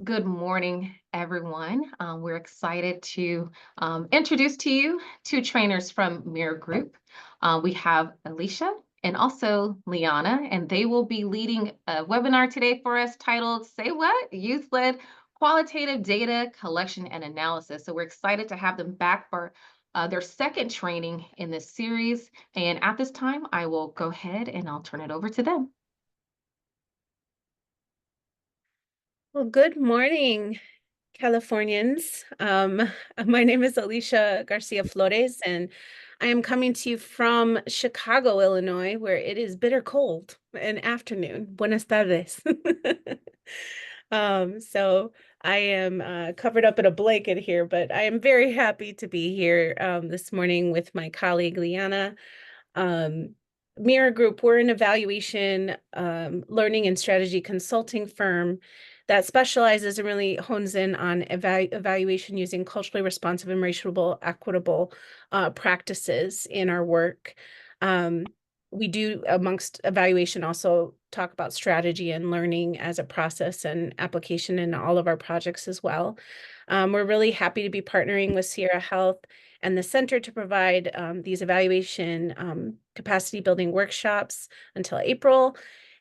Good morning, everyone. We're excited to introduce to you two trainers from Mirror Group. We have Alicia and also Liana, and they will be leading a webinar today for us titled Say What? Youth-Led Qualitative Data Collection and Analysis. So we're excited to have them back for their second training in this series. And at this time, I will go ahead and I'll turn it over to them. Well, good morning, Californians. My name is Alicia Garcia Flores, and I am coming to you from Chicago, Illinois, where it is bitter cold and afternoon. Buenas tardes. So I am covered up in a blanket here, but I am very happy to be here this morning with my colleague Liana. Um, Mirror Group, we're an evaluation, learning and strategy consulting firm that specializes and really hones in on evaluation using culturally responsive and racially equitable practices in our work. We do, amongst evaluation, also talk about strategy and learning as a process and application in all of our projects as well. We're really happy to be partnering with Sierra Health and the center to provide these evaluation capacity building workshops until April.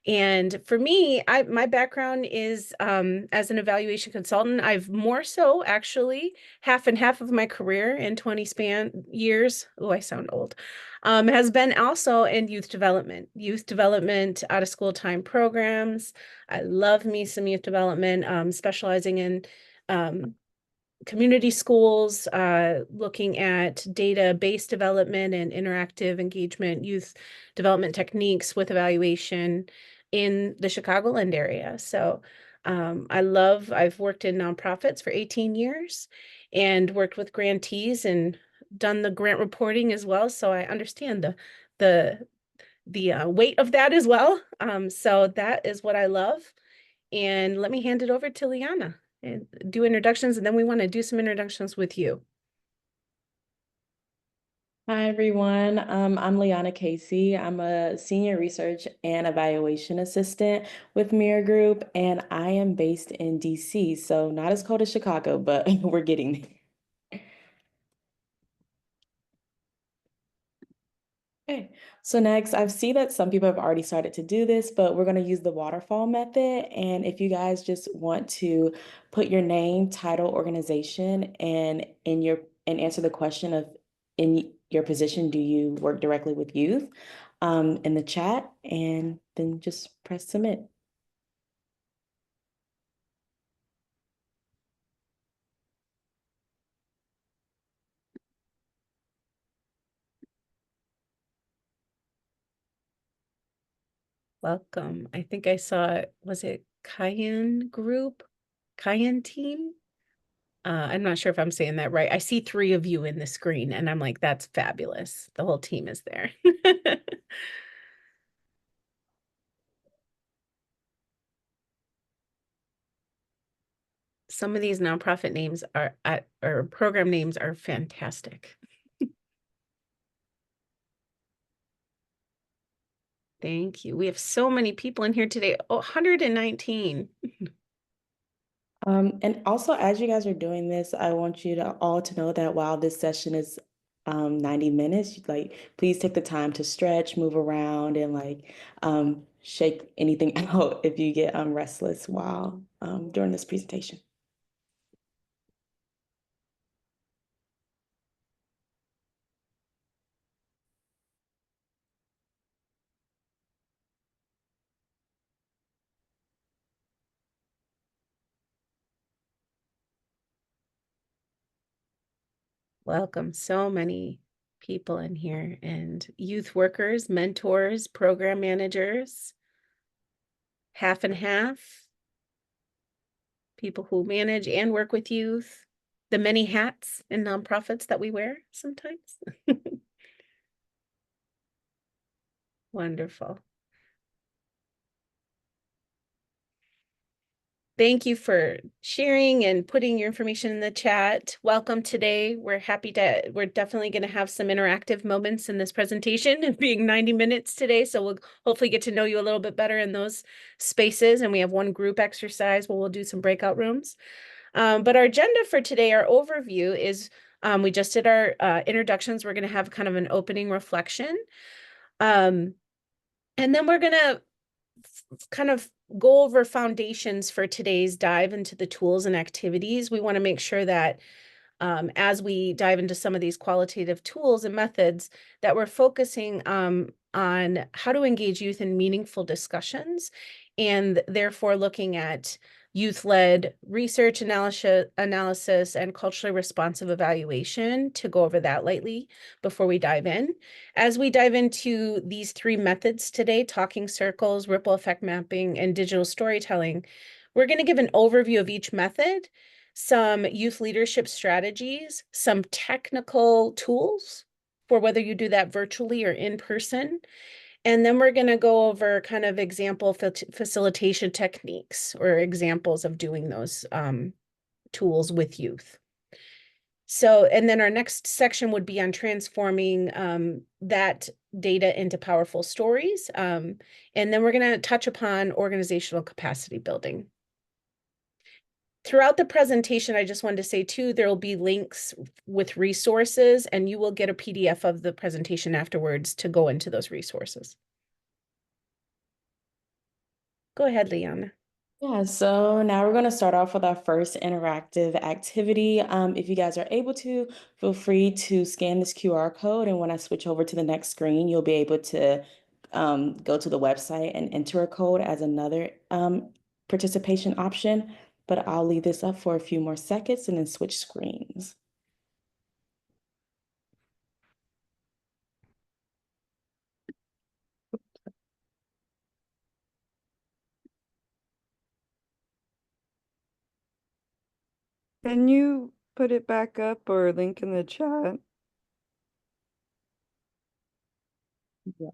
And for me, my background is as an evaluation consultant. I've more so actually half and half of my career in 20 span years. Oh, I sound old. Has been also in youth development, out of school time programs. I love me some youth development, specializing in community schools, looking at data-based development and interactive engagement, youth development techniques with evaluation in the Chicagoland area. So I've worked in nonprofits for 18 years and worked with grantees and done the grant reporting as well. So I understand the weight of that as well. So that is what I love. And let me hand it over to Liana and do introductions, and then we want to do some introductions with you. Hi, everyone. I'm Liana Casey. I'm a senior research and evaluation assistant with Mirror Group, and I am based in DC. So not as cold as Chicago, but we're getting there. Okay, so next, I see that some people have already started to do this, but we're going to use the waterfall method. And if you guys just want to put your name, title, organization, and answer the question of in your position, do you work directly with youth, in the chat, and then just press submit. Welcome. I think I saw, was it Cayenne Group? Cayenne Team? I'm not sure if I'm saying that right. I see 3 of you in the screen, and I'm like, that's fabulous. The whole team is there. Some of these nonprofit names or program names are fantastic. Thank you. We have so many people in here today. Oh, 119. And also, as you guys are doing this, I want you to all to know that while this session is 90 minutes, like please take the time to stretch, move around, and like shake anything out if you get restless while during this presentation. Welcome. So many people in here, and youth workers, mentors, program managers, half and half, people who manage and work with youth, the many hats and nonprofits that we wear sometimes. Wonderful. Thank you for sharing and putting your information in the chat. Welcome today. We're definitely going to have some interactive moments in this presentation, and being 90 minutes today. So we'll hopefully get to know you a little bit better in those spaces. And we have one group exercise where we'll do some breakout rooms. But our agenda for today, our overview is, we just did our introductions. We're going to have kind of an opening reflection. And then we're going to kind of go over foundations for today's dive into the tools and activities. We want to make sure that as we dive into some of these qualitative tools and methods, that we're focusing on how to engage youth in meaningful discussions, and therefore looking at youth-led research analysis and culturally responsive evaluation, to go over that lightly before we dive in. As we dive into these three methods today, talking circles, ripple effect mapping, and digital storytelling, we're going to give an overview of each method, some youth leadership strategies, some technical tools for whether you do that virtually or in person. And then we're going to go over kind of example facilitation techniques or examples of doing those tools with youth. So, and then our next section would be on transforming that data into powerful stories. And then we're going to touch upon organizational capacity building. Throughout the presentation, I just wanted to say too, there will be links with resources, and you will get a PDF of the presentation afterwards to go into those resources. Go ahead, Liana. Yeah, so now we're going to start off with our first interactive activity. If you guys are able to, feel free to scan this QR code, and when I switch over to the next screen, you'll be able to go to the website and enter a code as another participation option. But I'll leave this up for a few more seconds and then switch screens. Can you put it back up or link in the chat? Yeah.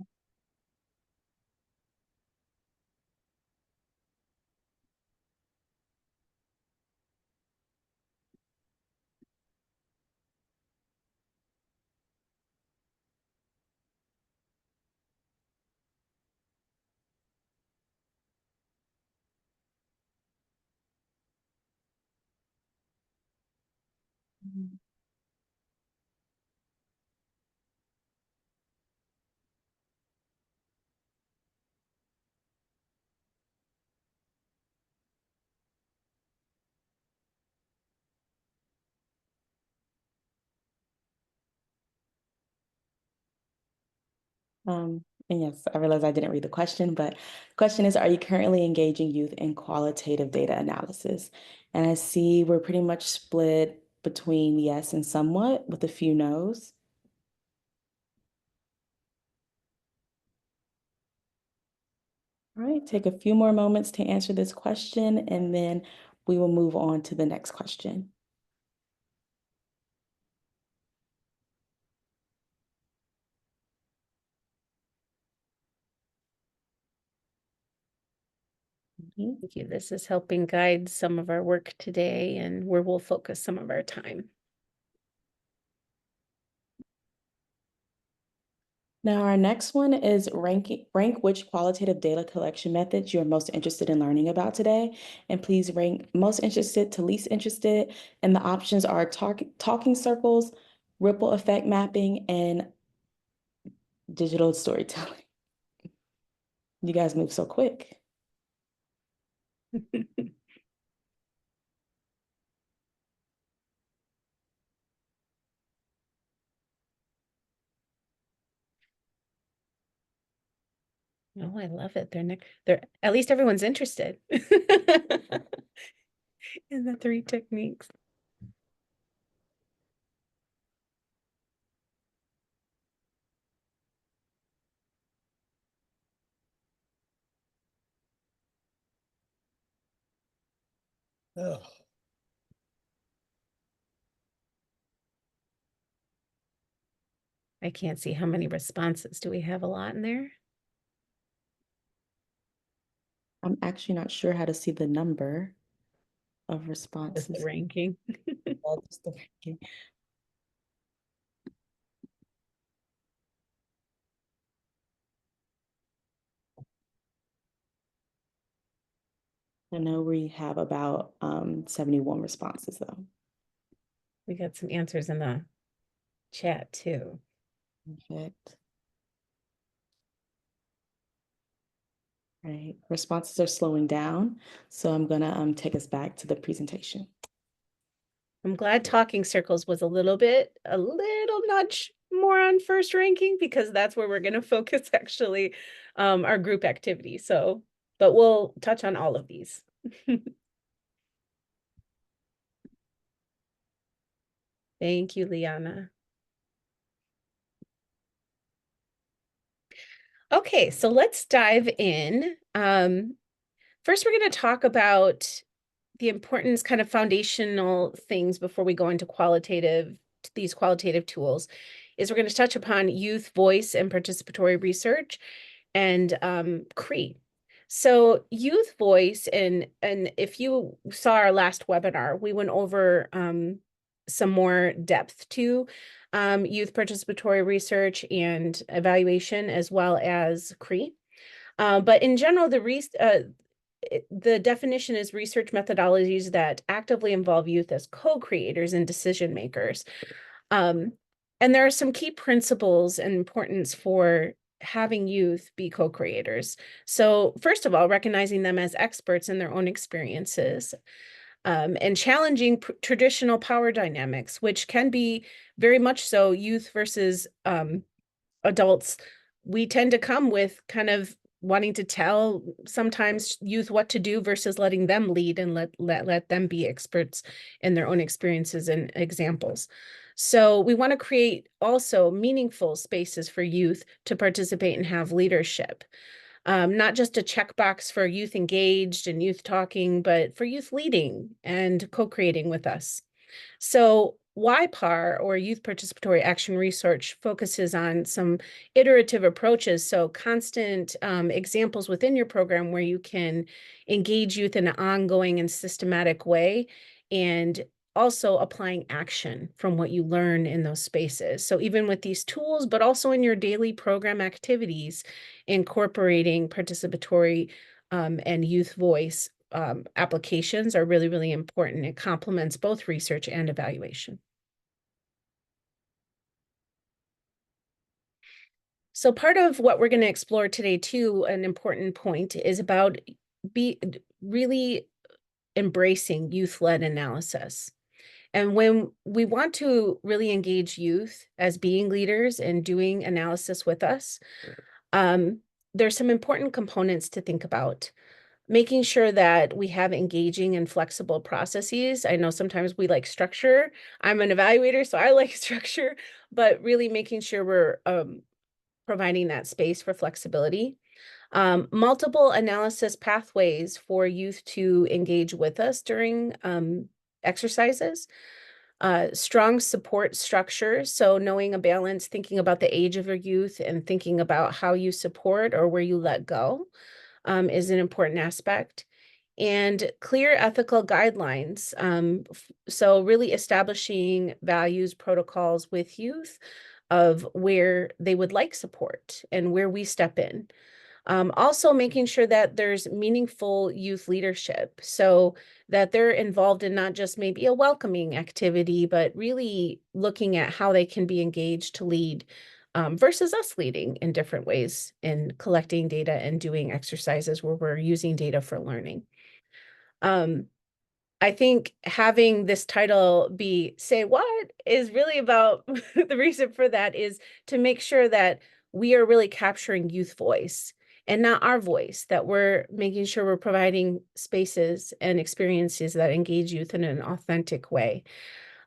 And yes, I realize I didn't read the question, but the question is, are you currently engaging youth in qualitative data analysis? And I see we're pretty much split between yes and somewhat, with a few no's. All right, take a few more moments to answer this question, and then we will move on to the next question. Thank you. This is helping guide some of our work today and where we'll focus some of our time. Now, our next one is rank which qualitative data collection methods you're most interested in learning about today. And please rank most interested to least interested. And the options are talking circles, ripple effect mapping, and digital storytelling. You guys move so quick. Oh, I love it. They're at least everyone's interested in the three techniques. Ugh. I can't see how many responses. Do we have a lot in there? I'm actually not sure how to see the number. of Just responses. the ranking. Just the ranking. I know we have about 71 responses though. We got some answers in the chat too. Perfect. Right, responses are slowing down, so I'm gonna take us back to the presentation. I'm glad talking circles was a little nudge more on first ranking, because that's where we're going to focus actually our group activity. So, but we'll touch on all of these. Thank you, Liana. Okay, so let's dive in. First, we're going to talk about the importance, kind of foundational things before we go into these qualitative tools, is we're going to touch upon youth voice and participatory research and CRE. So youth voice, and if you saw our last webinar, we went over some more depth to youth participatory research and evaluation, as well as CRE. But in general, the definition is research methodologies that actively involve youth as co-creators and decision makers. And there are some key principles and importance for having youth be co-creators. So first of all, recognizing them as experts in their own experiences, and challenging traditional power dynamics, which can be very much so youth versus adults. We tend to come with kind of wanting to tell sometimes youth what to do versus letting them lead and let them be experts in their own experiences and examples. So we want to create also meaningful spaces for youth to participate and have leadership. Not just a checkbox for youth engaged and youth talking, but for youth leading and co-creating with us. So YPAR, or Youth Participatory Action Research, focuses on some iterative approaches, so constant examples within your program where you can engage youth in an ongoing and systematic way, and also applying action from what you learn in those spaces. So even with these tools, but also in your daily program activities, incorporating participatory and youth voice applications are really, really important. It complements both research and evaluation. So part of what we're going to explore today too, an important point, is about really embracing youth-led analysis. And when we want to really engage youth as being leaders and doing analysis with us, there's some important components to think about. Making sure that we have engaging and flexible processes. I know sometimes we like structure. I'm an evaluator, so I like structure, but really making sure we're providing that space for flexibility. Multiple analysis pathways for youth to engage with us during exercises. Strong support structures, so knowing a balance, thinking about the age of your youth and thinking about how you support or where you let go is an important aspect. And clear ethical guidelines. So really establishing values, protocols with youth of where they would like support and where we step in. Also making sure that there's meaningful youth leadership, so that they're involved in not just maybe a welcoming activity, but really looking at how they can be engaged to lead versus us leading in different ways in collecting data and doing exercises where we're using data for learning. I think having this title be "Say What" is really about the reason for that is to make sure that we are really capturing youth voice and not our voice, that we're making sure we're providing spaces and experiences that engage youth in an authentic way.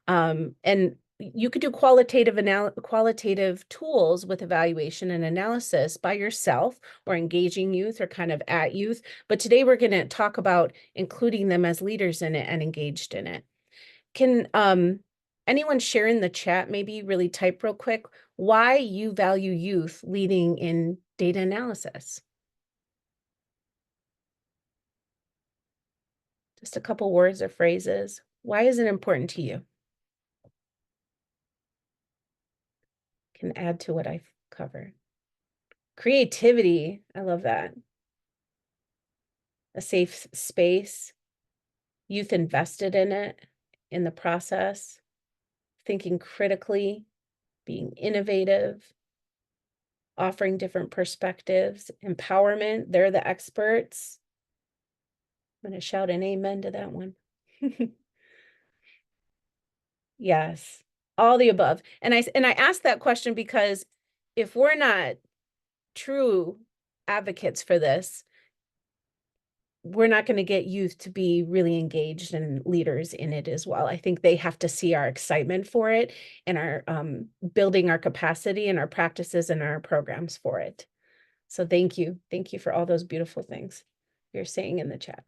And you could do qualitative tools with evaluation and analysis by yourself, or engaging youth, or kind of at youth. But today we're going to talk about including them as leaders in it and engaged in it. Can anyone share in the chat, maybe really type real quick, why you value youth leading in data analysis? Just a couple words or phrases. Why is it important to you? Can add to what I've covered. Creativity, I love that. A safe space, youth invested in it, in the process, thinking critically, being innovative, offering different perspectives, empowerment, they're the experts. I'm going to shout an amen to that one. Yes, all the above. And I asked that question because if we're not true advocates for this, we're not going to get youth to be really engaged and leaders in it as well. I think they have to see our excitement for it and our building our capacity and our practices and our programs for it. So thank you. Thank you for all those beautiful things you're saying in the chat.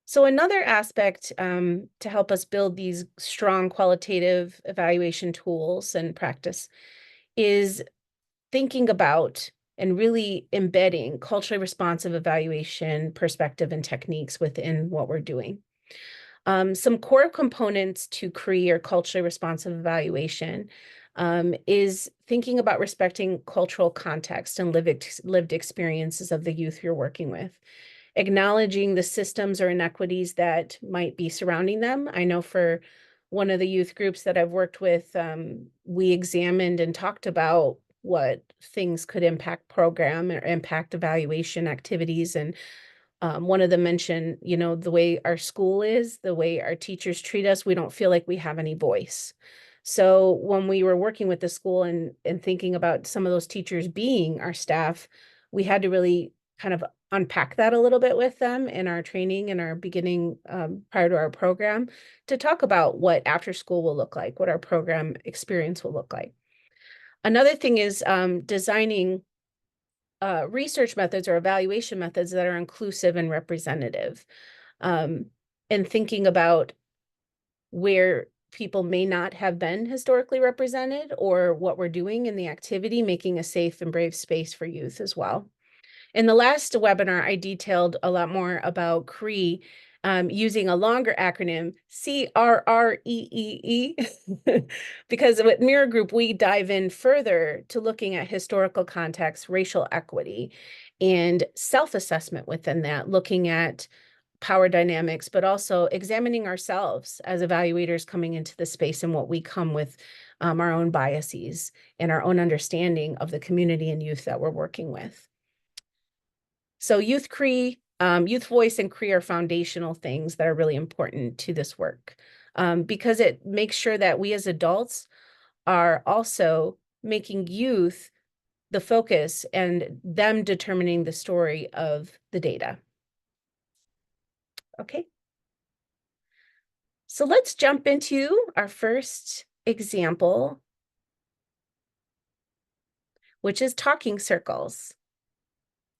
So another aspect to help us build these strong qualitative evaluation tools and practice is thinking about and really embedding culturally responsive evaluation perspective and techniques within what we're doing. Some core components to create or culturally responsive evaluation is thinking about respecting cultural context and lived experiences of the youth you're working with. Acknowledging the systems or inequities that might be surrounding them. I know for one of the youth groups that I've worked with, we examined and talked about what things could impact program or impact evaluation activities. And one of them mentioned, you know, the way our school is, the way our teachers treat us, we don't feel like we have any voice. So when we were working with the school and thinking about some of those teachers being our staff, we had to really kind of unpack that a little bit with them in our training and our beginning prior to our program to talk about what after school will look like, what our program experience will look like. Another thing is designing research methods or evaluation methods that are inclusive and representative, and thinking about where people may not have been historically represented or what we're doing in the activity, making a safe and brave space for youth as well. In the last webinar, I detailed a lot more about CREE using a longer acronym, CRREEE, because with Mirror Group, we dive in further to looking at historical context, racial equity, and self-assessment within that, looking at power dynamics, but also examining ourselves as evaluators coming into the space and what we come with our own biases and our own understanding of the community and youth that we're working with. So youth CREE, youth voice and CREE are foundational things that are really important to this work because it makes sure that we as adults are also making youth the focus and them determining the story of the data. Okay. So let's jump into our first example, which is talking circles.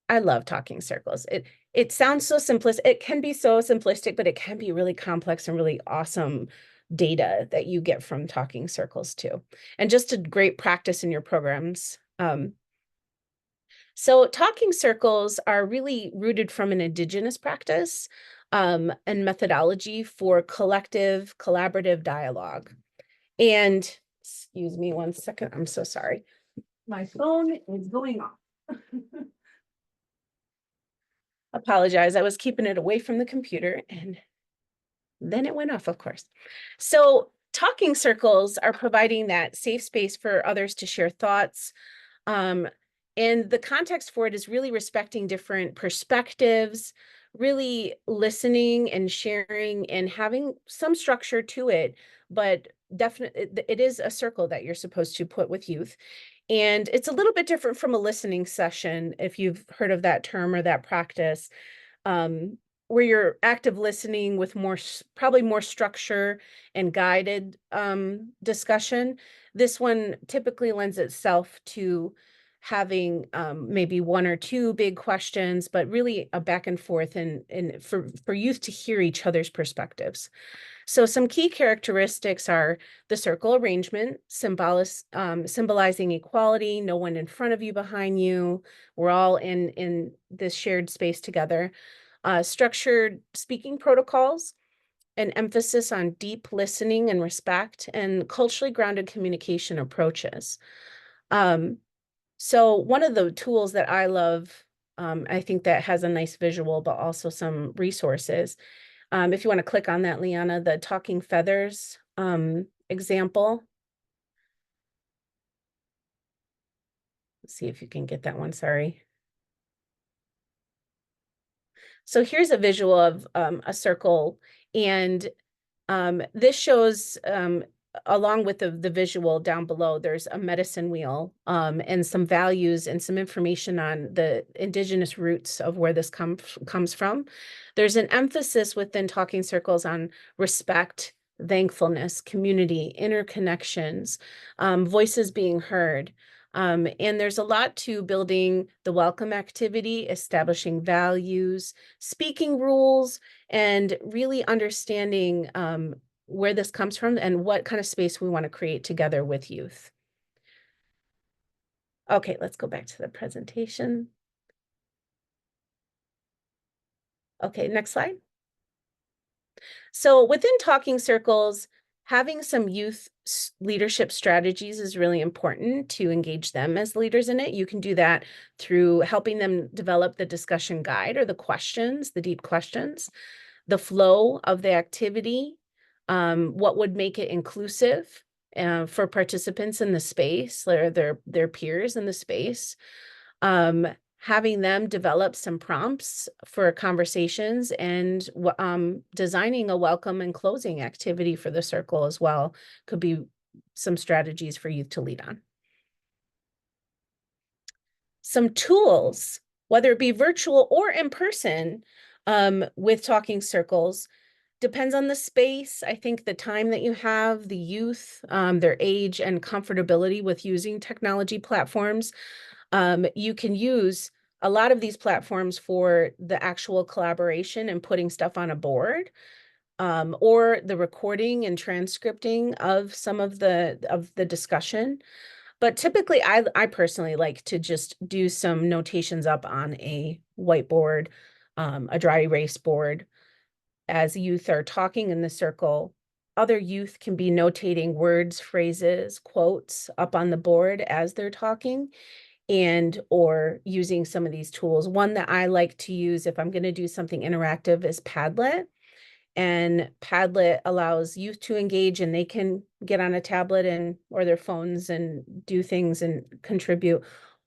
I love talking circles. It sounds so simplistic. It can be so simplistic, but it can be really complex and really awesome data that you get from talking circles too. And just a great practice in your programs. So talking circles are really rooted from an Indigenous practice and methodology for collective, collaborative dialogue. And excuse me one second, I'm so sorry. My phone is going off. Apologize, I was keeping it away from the computer and then it went off, of course. So talking circles are providing that safe space for others to share thoughts. And the context for it is really respecting different perspectives, really listening and sharing and having some structure to it, but definitely it is a circle that you're supposed to put with youth. And it's a little bit different from a listening session, if you've heard of that term or that practice, where you're active listening with more, probably more structure and guided discussion. This one typically lends itself to having maybe one or two big questions, but really a back and forth and for youth to hear each other's perspectives. So some key characteristics are the circle arrangement, symbolizing equality, no one in front of you, behind you. We're all in this shared space together. structured speaking protocols, an emphasis on deep listening and respect, and culturally grounded communication approaches. So one of the tools that I love, I think that has a nice visual, but also some resources. If you want to click on that, Liana, the Talking Feathers example. Let's see if you can get that one, sorry. So here's a visual of a circle, and this shows, along with the visual down below, there's a medicine wheel and some values and some information on the indigenous roots of where this comes from. There's an emphasis within Talking Circles on respect, thankfulness, community, interconnections, voices being heard. And there's a lot to building the welcome activity, establishing values, speaking rules, and really understanding where this comes from and what kind of space we want to create together with youth. Okay, let's go back to the presentation. Okay, next slide. So within Talking Circles, having some youth leadership strategies is really important to engage them as leaders in it. You can do that through helping them develop the discussion guide or the questions, the deep questions, the flow of the activity, what would make it inclusive for participants in the space or their peers in the space, having them develop some prompts for conversations, and designing a welcome and closing activity for the circle as well could be some strategies for youth to lead on. Some tools, whether it be virtual or in person, with Talking Circles, depends on the space. I think the time that you have, the youth, their age and comfortability with using technology platforms. You can use a lot of these platforms for the actual collaboration and putting stuff on a board, or the recording and transcripting of some of the discussion. But typically, I personally like to just do some notations up on a whiteboard, a dry erase board. As youth are talking in the circle, other youth can be notating words, phrases, quotes up on the board as they're talking, and or using some of these tools. One that I like to use if I'm going to do something interactive is Padlet. And Padlet allows youth to engage, and they can get on a tablet and or their phones and do things and contribute,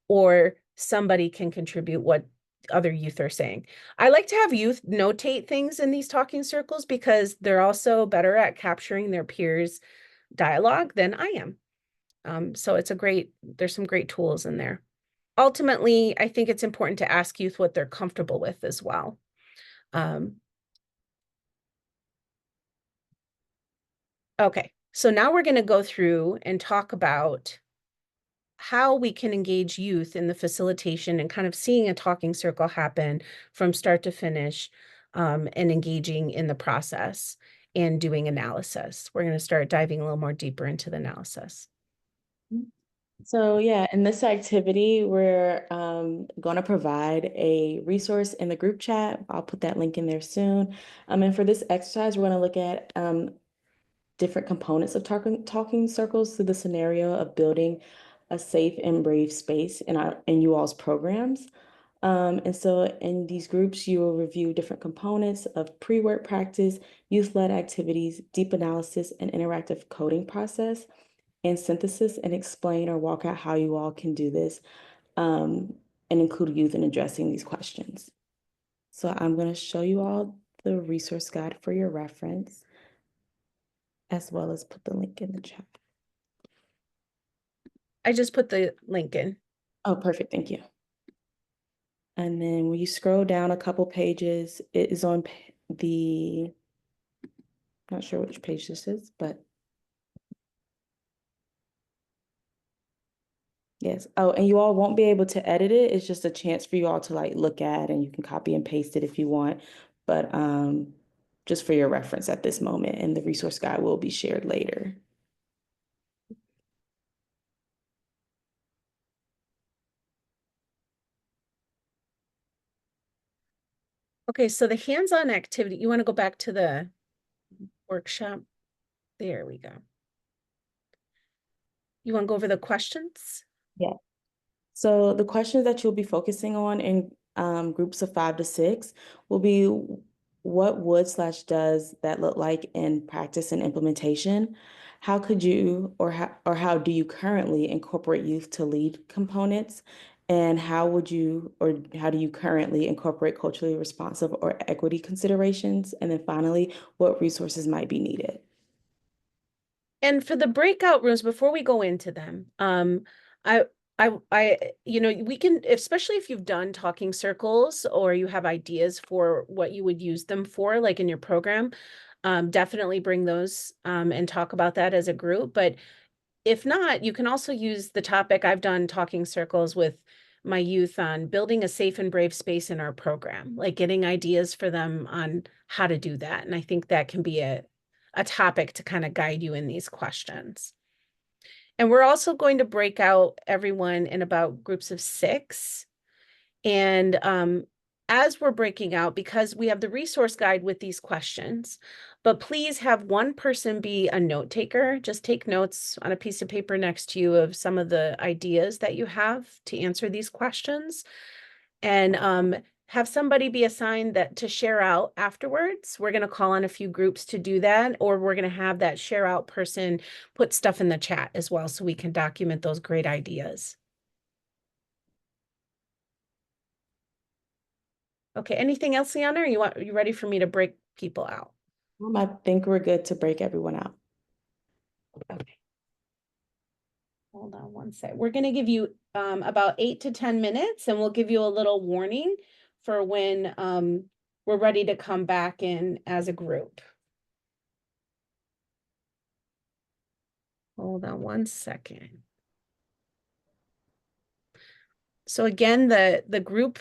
or somebody can contribute what other youth are saying. I like to have youth notate things in these Talking Circles because they're also better at capturing their peers' dialogue than I am. So there's some great tools in there. Ultimately, I think it's important to ask youth what they're comfortable with as well. Okay, so now we're going to go through and talk about how we can engage youth in the facilitation and kind of seeing a talking circle happen from start to finish, and engaging in the process and doing analysis. We're going to start diving a little more deeper into the analysis. So yeah, in this activity, we're going to provide a resource in the group chat. I'll put that link in there soon. And for this exercise, we're going to look at different components of talking circles through the scenario of building a safe and brave space in you all's programs. And so in these groups, you will review different components of pre-work practice, youth-led activities, deep analysis, and interactive coding process, and synthesis, and explain or walk out how you all can do this, and include youth in addressing these questions. So I'm going to show you all the resource guide for your reference, as well as put the link in the chat. I just put the link in. Oh, perfect. Thank you. And then when you scroll down a couple pages, it is on not sure which page this is, but yes. Oh, and you all won't be able to edit it. It's just a chance for you all to like look at, and you can copy and paste it if you want. But just for your reference at this moment, and the resource guide will be shared later. Okay, so the hands-on activity, you want to go back to the workshop? There we go. You want to go over the questions? Yeah. So the questions that you'll be focusing on in groups of 5 to 6 will be what would/does that look like in practice and implementation? How could you or how do you currently incorporate youth to lead components? And how would you or how do you currently incorporate culturally responsive or equity considerations? And then finally, what resources might be needed? And for the breakout rooms, before we go into them, we can, especially if you've done talking circles or you have ideas for what you would use them for, like in your program, definitely bring those and talk about that as a group. But if not, you can also use the topic. I've done talking circles with my youth on building a safe and brave space in our program, like getting ideas for them on how to do that. And I think that can be a topic to kind of guide you in these questions. And we're also going to break out everyone in about groups of 6. And as we're breaking out, because we have the resource guide with these questions, but please have one person be a note taker. Just take notes on a piece of paper next to you of some of the ideas that you have to answer these questions. And have somebody be assigned that to share out afterwards. We're going to call on a few groups to do that, or we're going to have that share out person put stuff in the chat as well so we can document those great ideas. Okay, anything else, Liana? Or are you ready for me to break people out? I think we're good to break everyone out. Okay. Hold on one sec. We're going to give you about 8 to 10 minutes, and we'll give you a little warning for when we're ready to come back in as a group. Hold on one second. So again, the group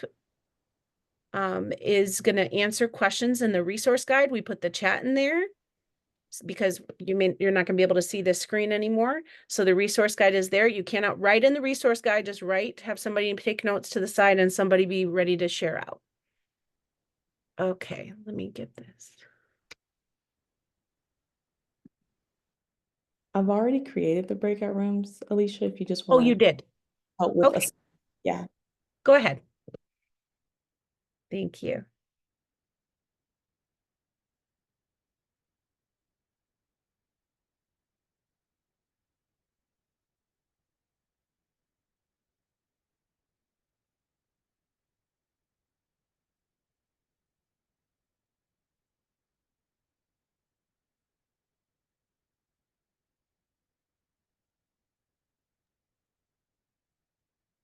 is going to answer questions in the resource guide. We put the chat in there because you're not going to be able to see this screen anymore. So the resource guide is there. You cannot write in the resource guide, just write, have somebody take notes to the side and somebody be ready to share out. Okay, let me get this. I've already created the breakout rooms, Alicia, if you just Oh, want you to did. help with Okay, yeah. go ahead. Thank you.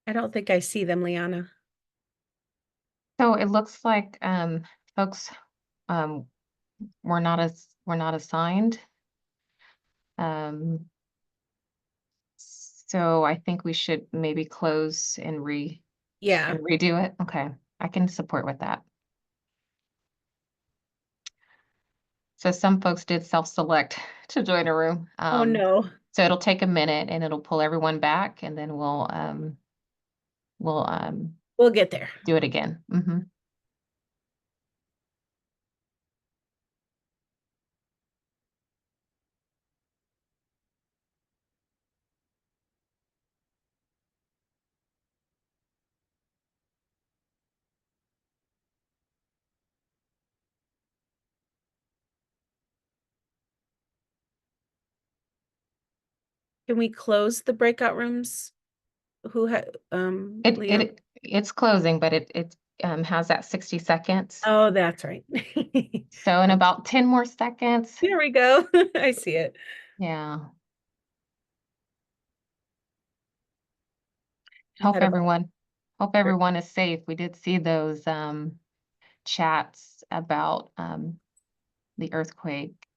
I don't think I see them, Liana. So it looks like folks were not assigned. So I think we should maybe close and Yeah. redo it. Okay, I can support with that. So some folks did self-select to join a room. Oh no. So it'll take a minute and it'll pull everyone back, and then we'll We'll get there. do it again. Can we close the breakout rooms? Who had Leon? It's closing, but it has that 60 seconds. Oh, that's right. So in about 10 more seconds. There we go. I see it. Yeah. I had about- Hope everyone is safe. We did see those chats about the earthquake.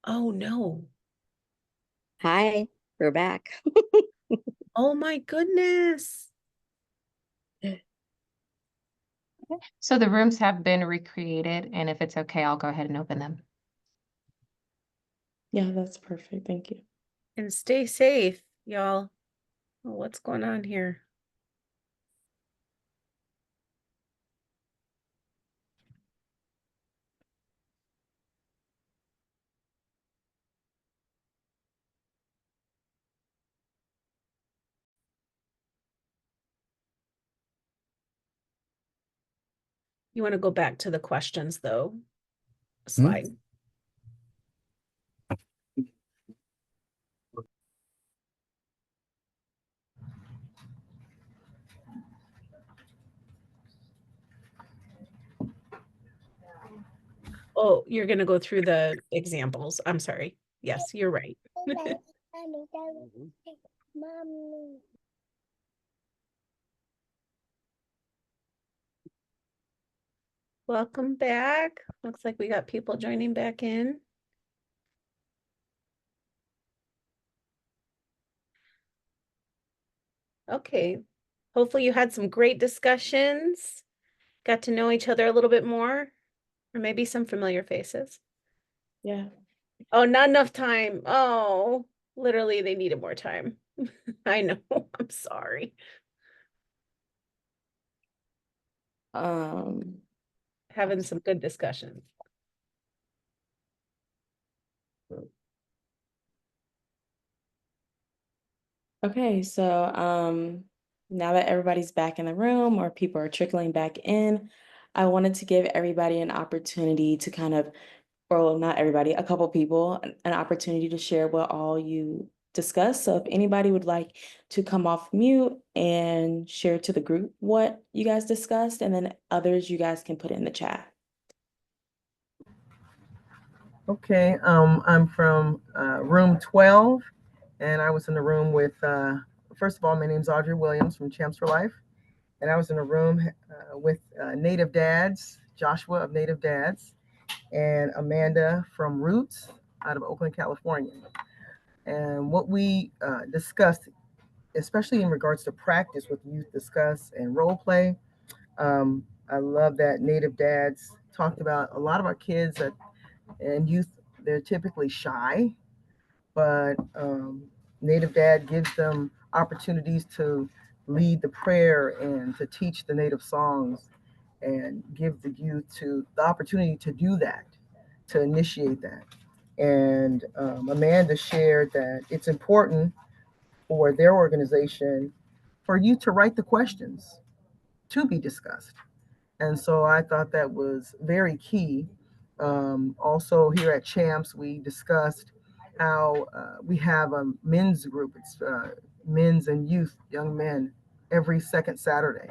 Oh no. Hi, we're back. Oh my goodness. So the rooms have been recreated, and if it's okay, I'll go ahead and open them. Yeah, that's perfect. Thank you. And stay safe, y'all. Oh, what's going on here? You want to go back to the questions though, slide. Oh, you're going to go through the examples. I'm sorry. Yes, you're right. Welcome back. Looks like we got people joining back in. Okay. Hopefully you had some great discussions, got to know each other a little bit more, or maybe some familiar faces. Yeah. Oh, not enough time. Oh, literally they needed more time. I know. I'm sorry. Having some good discussions. Okay, so now that everybody's back in the room or people are trickling back in, I wanted to give everybody an opportunity to kind of, or not everybody, a couple people, an opportunity to share what all you discussed. So if anybody would like to come off mute and share to the group what you guys discussed, and then others you guys can put in the chat. Okay, I'm from room 12, and I was in the room with, first of all, my name's Audrey Williams from Champs for Life, and I was in a room with Native Dads, Joshua of Native Dads, and Amanda from Roots out of Oakland, California. And what we discussed, especially in regards to practice with youth discuss and role play, I love that Native Dads talked about a lot of our kids and youth, they're typically shy, but Native Dad gives them opportunities to lead the prayer and to teach the Native songs and give the youth to the opportunity to do that, to initiate that. And Amanda shared that it's important for their organization for you to write the questions to be discussed. And so I thought that was very key. Also, here at Champs, we discussed how we have a men's group. It's men's and youth, young men, every second Saturday.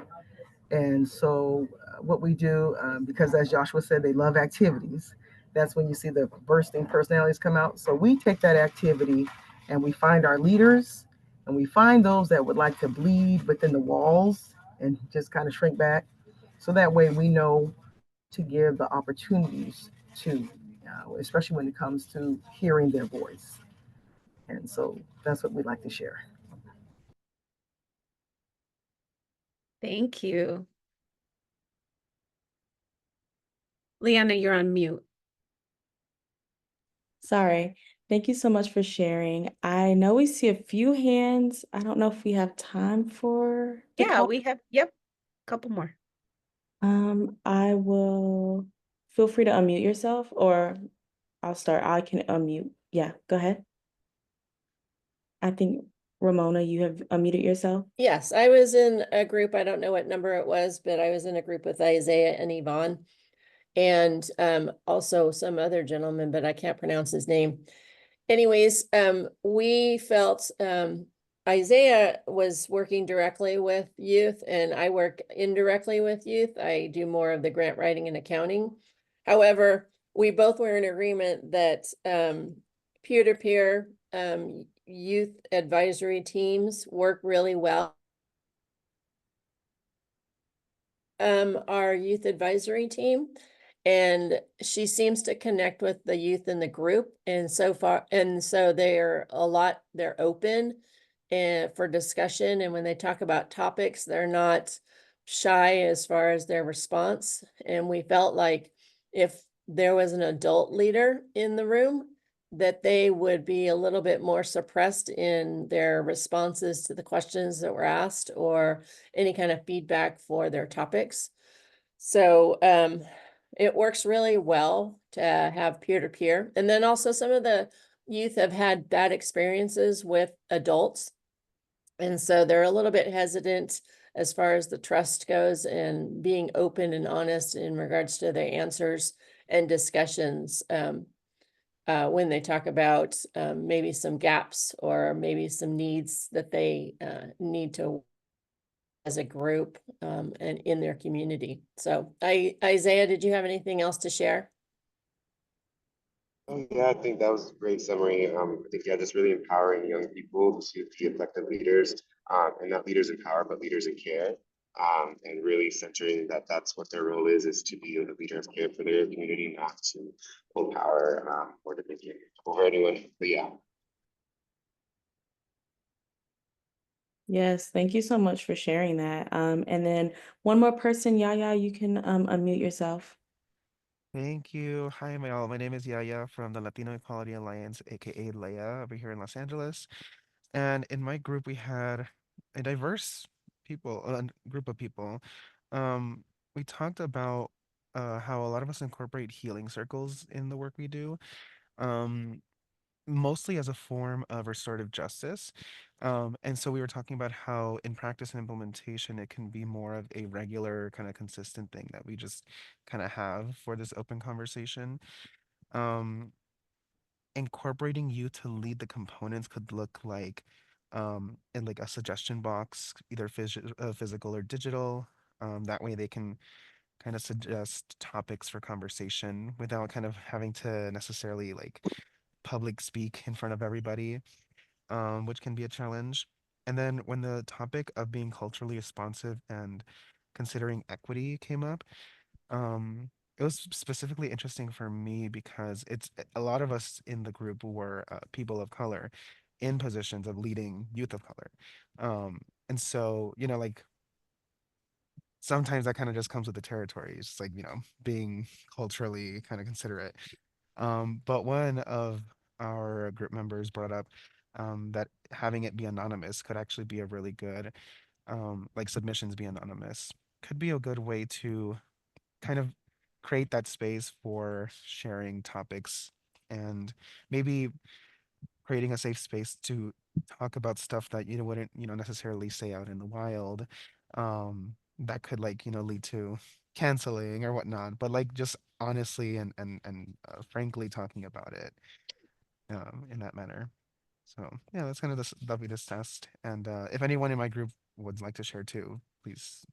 And so, what we do, because as Joshua said, they love activities, that's when you see the bursting personalities come out. So, we take that activity and we find our leaders and we find those that would like to bleed within the walls and just kind of shrink back. So that way we know to give the opportunities to, especially when it comes to hearing their voice. And so that's what we'd like to share. Thank you. Leanna, you're on mute. Sorry. Thank you so much for sharing. I know we see a few hands. I don't know if we have time for the Yeah, call. we have, yep, a couple more. I will feel free to unmute yourself, or I'll start. I can unmute. Yeah, go ahead. I think Ramona, you have unmuted yourself. Yes, I was in a group, I don't know what number it was, but I was in a group with Isaiah and Yvonne. And also some other gentleman, but I can't pronounce his name. Anyways, we felt Isaiah was working directly with youth, and I work indirectly with youth. I do more of the grant writing and accounting. However, we both were in agreement that peer-to-peer youth advisory teams work really well. Our youth advisory team, and she seems to connect with the youth in the group, and so they're open and for discussion, and when they talk about topics, they're not shy as far as their response. And we felt like if there was an adult leader in the room, that they would be a little bit more suppressed in their responses to the questions that were asked or any kind of feedback for their topics. So it works really well to have peer-to-peer. And then also some of the youth have had bad experiences with adults. And so they're a little bit hesitant as far as the trust goes and being open and honest in regards to their answers and discussions. When they talk about maybe some gaps or maybe some needs that they need to as a group and in their community. So Isaiah, did you have anything else to share? Oh, yeah, I think that was a great summary. I think, yeah, just really empowering young people to be effective leaders, and not leaders in power, but leaders in care. And really centering that that's what their role is to be a leader of care for their community, not to hold power or to make it over anyone. But yeah. Yes, thank you so much for sharing that. And then one more person, Yaya, you can unmute yourself. Thank you. Hi, y'all. My name is Yaya from the Latino Equality Alliance, aka LEA, over here in Los Angeles. And in my group, we had a diverse group of people. Um, we talked about how a lot of us incorporate healing circles in the work we do. Um, Mostly as a form of restorative justice. And so we were talking about how in practice and implementation, it can be more of a regular kind of consistent thing that we just kind of have for this open conversation. Um, Incorporating you to lead the components could look like in like a suggestion box, either physical or digital. That way they can kind of suggest topics for conversation without kind of having to necessarily like public speak in front of everybody, which can be a challenge. And then when the topic of being culturally responsive and considering equity came up, it was specifically interesting for me because it's a lot of us in the group were people of color in positions of leading youth of color. And so, like sometimes that kind of just comes with the territory. It's just like, being culturally kind of considerate. But one of our group members brought up that having it be anonymous could actually be a really good, like submissions be anonymous, could be a good way to kind of create that space for sharing topics and maybe creating a safe space to talk about stuff that you wouldn't, necessarily say out in the wild. That could like, lead to canceling or whatnot, but like just honestly and frankly talking about it in that manner. So yeah, that's kind of the that we discussed. And if anyone in my group would like to share too, please.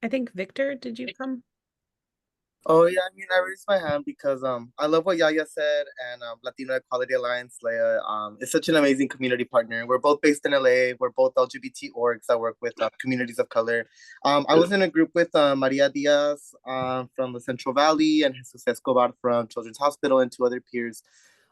I think Victor, did you come? Oh yeah, I mean, I raised my hand because I love what Yaya said, and Latino Equality Alliance, Leia, is such an amazing community partner. We're both based in LA. We're both LGBT orgs that work with communities of color. I was in a group with Maria Diaz from the Central Valley and Jesus Escobar from Children's Hospital and two other peers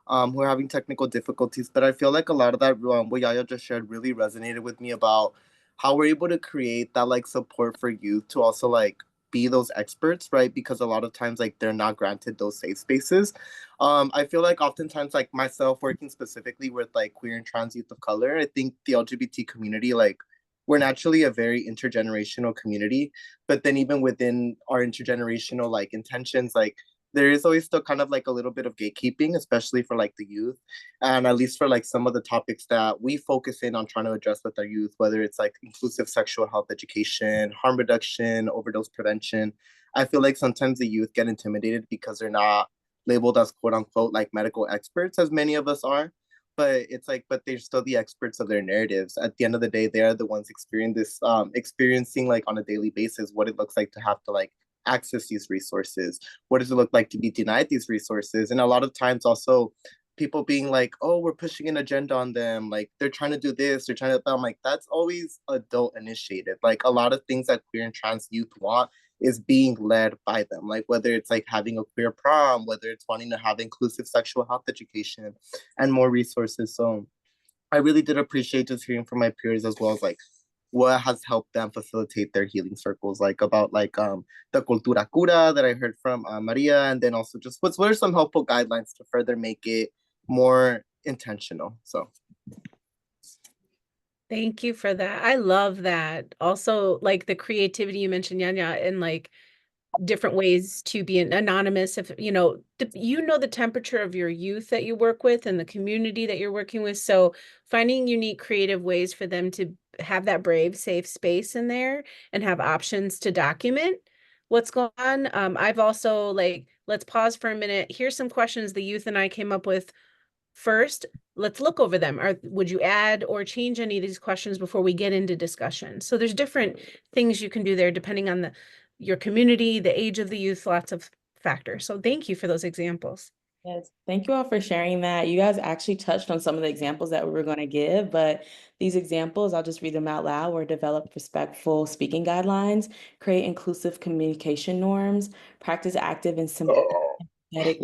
who are having technical difficulties. But I feel like a lot of that what Yaya just shared really resonated with me about how we're able to create that like support for youth to also like be those experts, right? Because a lot of times like they're not granted those safe spaces. I feel like oftentimes like myself working specifically with like queer and trans youth of color, I think the LGBT community like we're naturally a very intergenerational community, but then even within our intergenerational like intentions, like there is always still kind of like a little bit of gatekeeping, especially for like the youth. And at least for like some of the topics that we focus in on trying to address with our youth, whether it's like inclusive sexual health education, harm reduction, overdose prevention, I feel like sometimes the youth get intimidated because they're not labeled as quote unquote like medical experts, as many of us are. But it's like, but they're still the experts of their narratives. At the end of the day, they are the ones experiencing like on a daily basis what it looks like to have to like access these resources. What does it look like to be denied these resources? And a lot of times also people being like, oh, we're pushing an agenda on them. Like they're trying to do this, they're trying to, I'm like, that's always adult initiated. Like a lot of things that queer and trans youth want is being led by them. Like whether it's like having a queer prom, whether it's wanting to have inclusive sexual health education and more resources. So I really did appreciate just hearing from my peers as well as like what has helped them facilitate their healing circles, like about like the cultura cura that I heard from Maria, and then also just what are some helpful guidelines to further make it more intentional. So Thank you for that. I love that. Also, like the creativity you mentioned, Yanya, and like different ways to be anonymous. If you know the temperature of your youth that you work with and the community that you're working with, so finding unique creative ways for them to have that brave safe space in there and have options to document what's going on. I've also like, let's pause for a minute. Here's some questions the youth and I came up with. First, let's look over them. Would you add or change any of these questions before we get into discussion? So there's different things you can do there depending on your community, the age of the youth, lots of factors. So thank you for those examples. Yes, thank you all for sharing that. You guys actually touched on some of the examples that we were going to give, but these examples, I'll just read them out loud, were develop respectful speaking guidelines, create inclusive communication norms, practice active and sympathetic,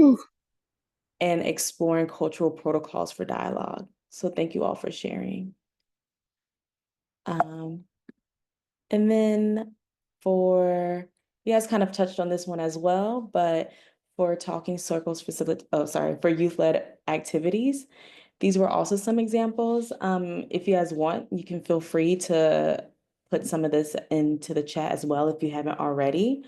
and exploring cultural protocols for dialogue. So thank you all for sharing. And then you guys kind of touched on this one as well, but for talking circles for youth-led activities, these were also some examples. If you guys want, you can feel free to put some of this into the chat as well if you haven't already.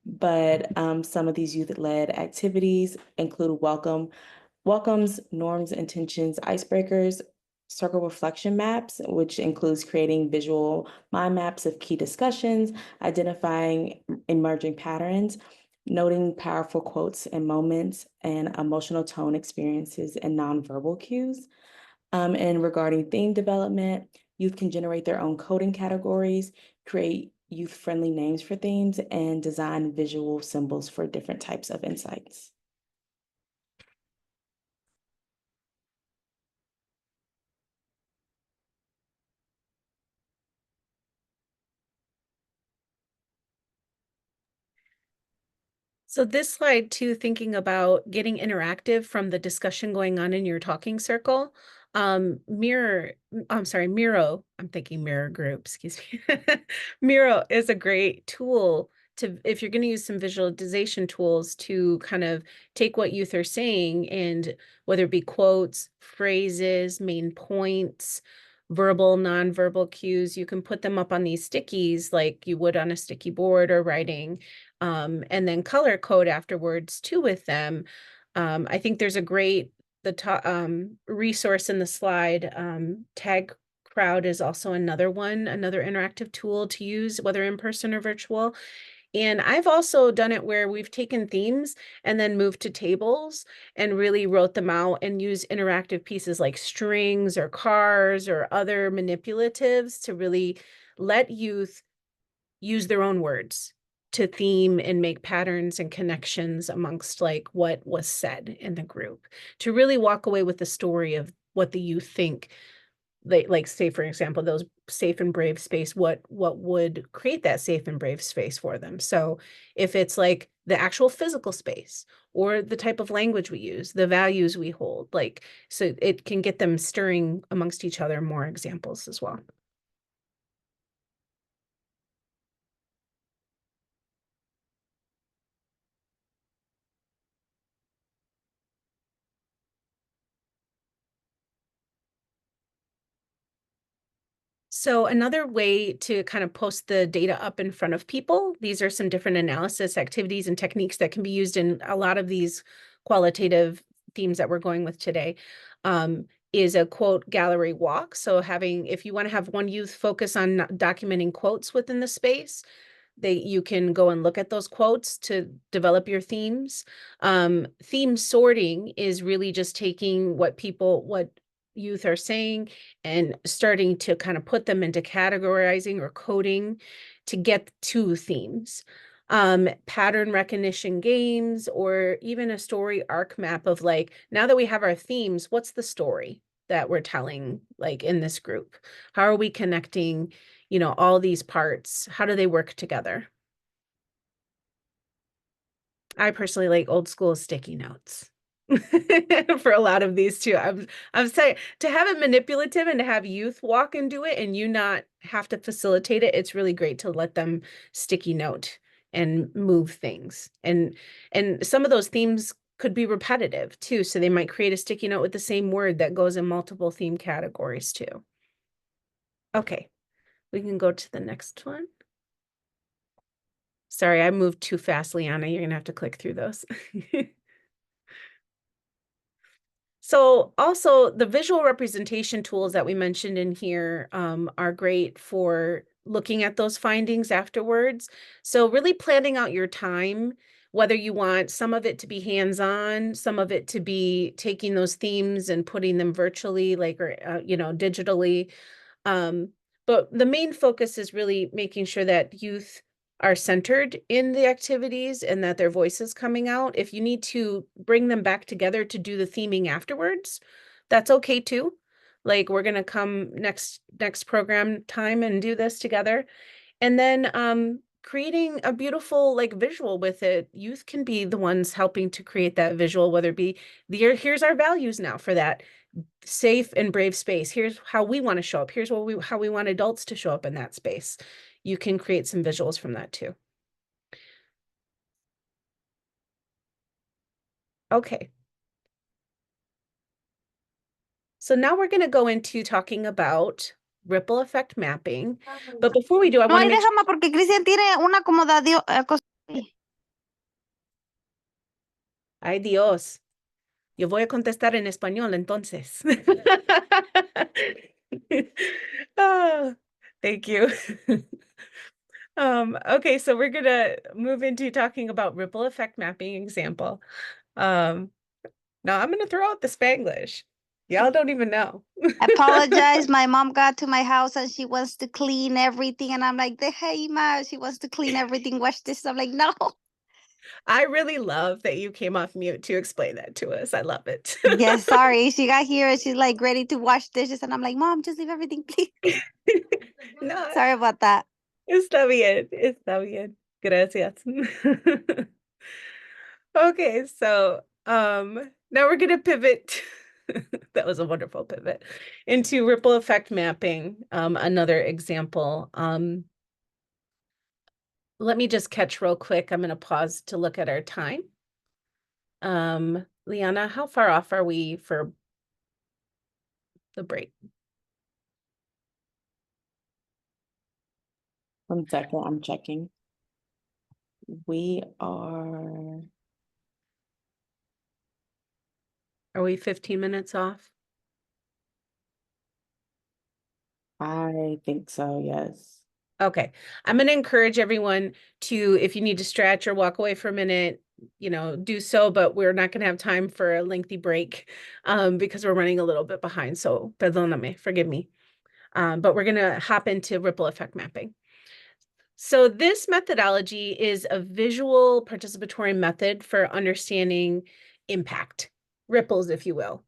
But some of these youth-led activities include welcomes, norms, intentions, icebreakers, circle reflection maps, which includes creating visual mind maps of key discussions, identifying emerging patterns, noting powerful quotes and moments, and emotional tone experiences and nonverbal cues. And regarding theme development, youth can generate their own coding categories, create youth-friendly names for themes, and design visual symbols for different types of insights. So this slide too, thinking about getting interactive from the discussion going on in your talking circle. Miro, I'm thinking mirror group, excuse me. Miro is a great tool if you're going to use some visualization tools to kind of take what youth are saying and whether it be quotes, phrases, main points, verbal, nonverbal cues, you can put them up on these stickies like you would on a sticky board or writing. And then color code afterwards too with them. I think there's a great resource in the slide. Tag Crowd is also another interactive tool to use, whether in person or virtual. And I've also done it where we've taken themes and then moved to tables and really wrote them out and use interactive pieces like strings or cars or other manipulatives to really let youth use their own words to theme and make patterns and connections amongst like what was said in the group to really walk away with the story of what the youth think they like, say for example, those safe and brave space, what would create that safe and brave space for them. So if it's like the actual physical space or the type of language we use, the values we hold, like, so it can get them stirring amongst each other more examples as well. So another way to kind of post the data up in front of people, these are some different analysis activities and techniques that can be used in a lot of these qualitative themes that we're going with today, is a quote gallery walk. So if you want to have one youth focus on documenting quotes within the space, you can go and look at those quotes to develop your themes. Theme sorting is really just taking what youth are saying and starting to kind of put them into categorizing or coding to get to themes. Pattern recognition games, or even a story arc map of like, now that we have our themes, what's the story that we're telling like in this group? How are we connecting, all these parts? How do they work together? I personally like old school sticky notes for a lot of these too. I'm saying to have it manipulative and to have youth walk and do it and you not have to facilitate it, it's really great to let them sticky note and move things. And some of those themes could be repetitive too. So they might create a sticky note with the same word that goes in multiple theme categories too. Okay, we can go to the next one. Sorry, I moved too fast, Liana. You're gonna have to click through those. So also the visual representation tools that we mentioned in here are great for looking at those findings afterwards. So really planning out your time, whether you want some of it to be hands-on, some of it to be taking those themes and putting them virtually, like, or, digitally. But the main focus is really making sure that youth are centered in the activities and that their voice is coming out. If you need to bring them back together to do the theming afterwards, that's okay too. Like, we're gonna come next program time and do this together. And then creating a beautiful like visual with it. Youth can be the ones helping to create that visual, whether it be here's our values now for that safe and brave space. Here's how we want to show up. Here's how we want adults to show up in that space. You can create some visuals from that too. Okay. So now we're going to go into talking about ripple effect mapping. But before we do, I No, want to ahí make sure. déjame porque Cristian tiene una acomodación. Ay, Dios. Yo voy a contestar en español entonces. Ah, thank you. Okay, so we're gonna move into talking about ripple effect mapping example. Now I'm gonna throw out the Spanglish. Y'all don't even know. I apologize. My mom got to my house and she wants to clean everything. And I'm like, hey, Ma, she wants to clean everything. Watch this. I'm like, no. I really love that you came off mute to explain that to us. I love it. Yes, sorry. She got here and she's like ready to wash dishes. And I'm like, Mom, just leave everything, please. No, Sorry about that. está bien. Está bien. Gracias. Okay, so now we're gonna pivot. That was a wonderful pivot into ripple effect mapping. Another example. Let me just catch real quick. I'm gonna pause to look at our time. Liana, how far off are we for the break? 1 second, I'm checking. We are we 15 minutes off? I think so, yes. Okay, I'm going to encourage everyone to, if you need to stretch or walk away for a minute, do so, but we're not going to have time for a lengthy break because we're running a little bit behind. So perdóname, forgive me. But we're going to hop into ripple effect mapping. So this methodology is a visual participatory method for understanding impact, ripples, if you will,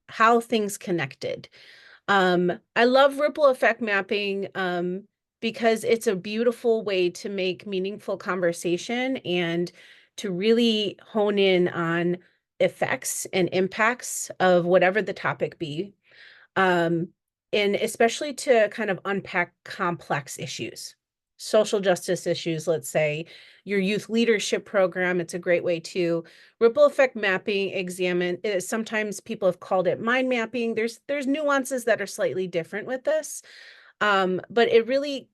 how things connected. I love ripple effect mapping because it's a beautiful way to make meaningful conversation and to really hone in on effects and impacts of whatever the topic be. And especially to kind of unpack complex issues, social justice issues, let's say, your youth leadership program. It's a great way to ripple effect mapping, sometimes people have called it mind mapping. There's nuances that are slightly different with this, but it really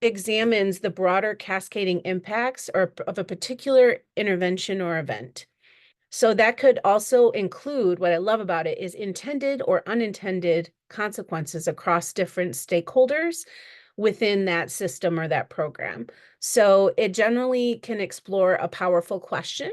examines the broader cascading impacts of a particular intervention or event. So that could also include, what I love about it is intended or unintended consequences across different stakeholders within that system or that program. So it generally can explore a powerful question.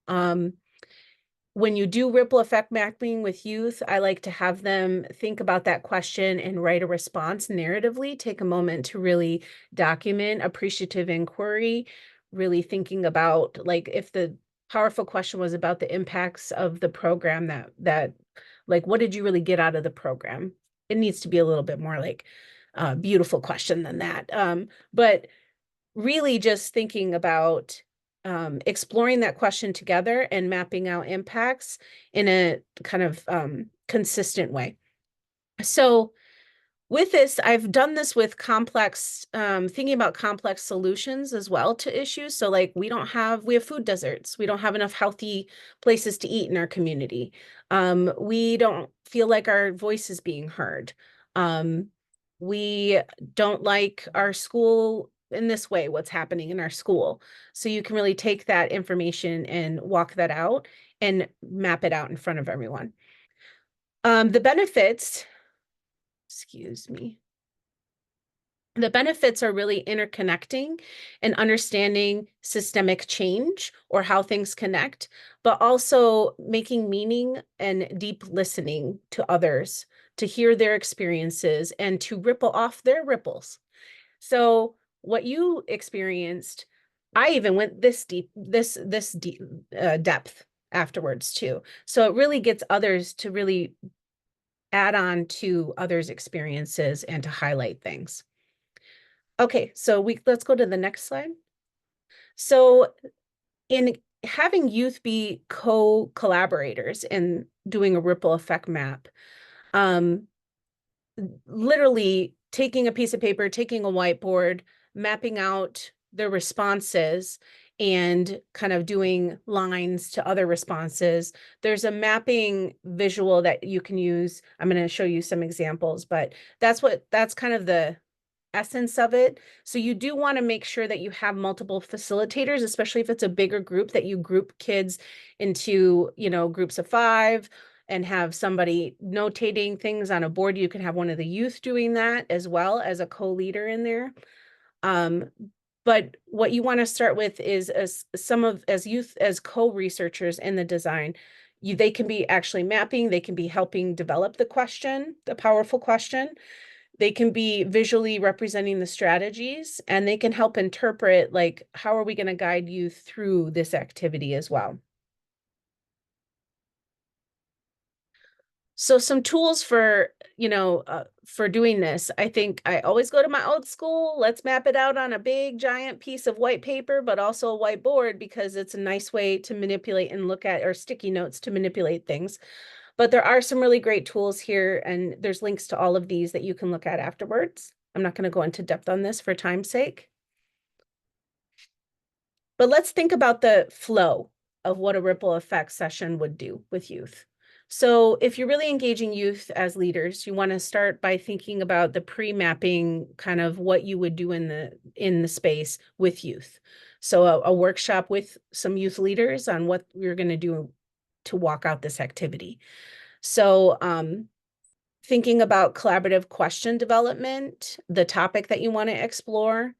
When you do ripple effect mapping with youth, I like to have them think about that question and write a response narratively, take a moment to really document appreciative inquiry, really thinking about, like, if the powerful question was about the impacts of the program, that like, what did you really get out of the program? It needs to be a little bit more like a beautiful question than that. But really just thinking about exploring that question together and mapping out impacts in a kind of consistent way. So with this, I've done this with thinking about complex solutions as well to issues. So like we have food deserts. We don't have enough healthy places to eat in our community. We don't feel like our voice is being heard. We don't like our school in this way what's happening in our school. So you can really take that information and walk that out and map it out in front of everyone. The benefits, excuse me. The benefits are really interconnecting and understanding systemic change or how things connect, but also making meaning and deep listening to others, to hear their experiences and to ripple off their ripples. So what you experienced, I even went this deep, this deep depth afterwards too. So it really gets others to really add on to others' experiences and to highlight things. Okay, so let's go to the next slide. So in having youth be co-collaborators and doing a ripple effect map, literally taking a piece of paper, taking a whiteboard, mapping out their responses and kind of doing lines to other responses. There's a mapping visual that you can use. I'm going to show you some examples, but that's kind of the essence of it. So you do want to make sure that you have multiple facilitators, especially if it's a bigger group, that you group kids into, groups of 5 and have somebody notating things on a board. You can have one of the youth doing that as well as a co-leader in there. But what you want to start with is as youth, as co-researchers in the design, they can be actually mapping, they can be helping develop the question, the powerful question. They can be visually representing the strategies, and they can help interpret, like, how are we going to guide you through this activity as well? So some tools for, for doing this, I think I always go to my old school. Let's map it out on a big giant piece of white paper, but also a whiteboard, because it's a nice way to manipulate and look at, or sticky notes to manipulate things. But there are some really great tools here, and there's links to all of these that you can look at afterwards. I'm not going to go into depth on this for time's sake. But let's think about the flow of what a ripple effect session would do with youth. So if you're really engaging youth as leaders, you want to start by thinking about the pre-mapping, kind of what you would do in the space with youth. So a workshop with some youth leaders on what we're going to do to walk out this activity. So thinking about collaborative question development, the topic that you want to explore,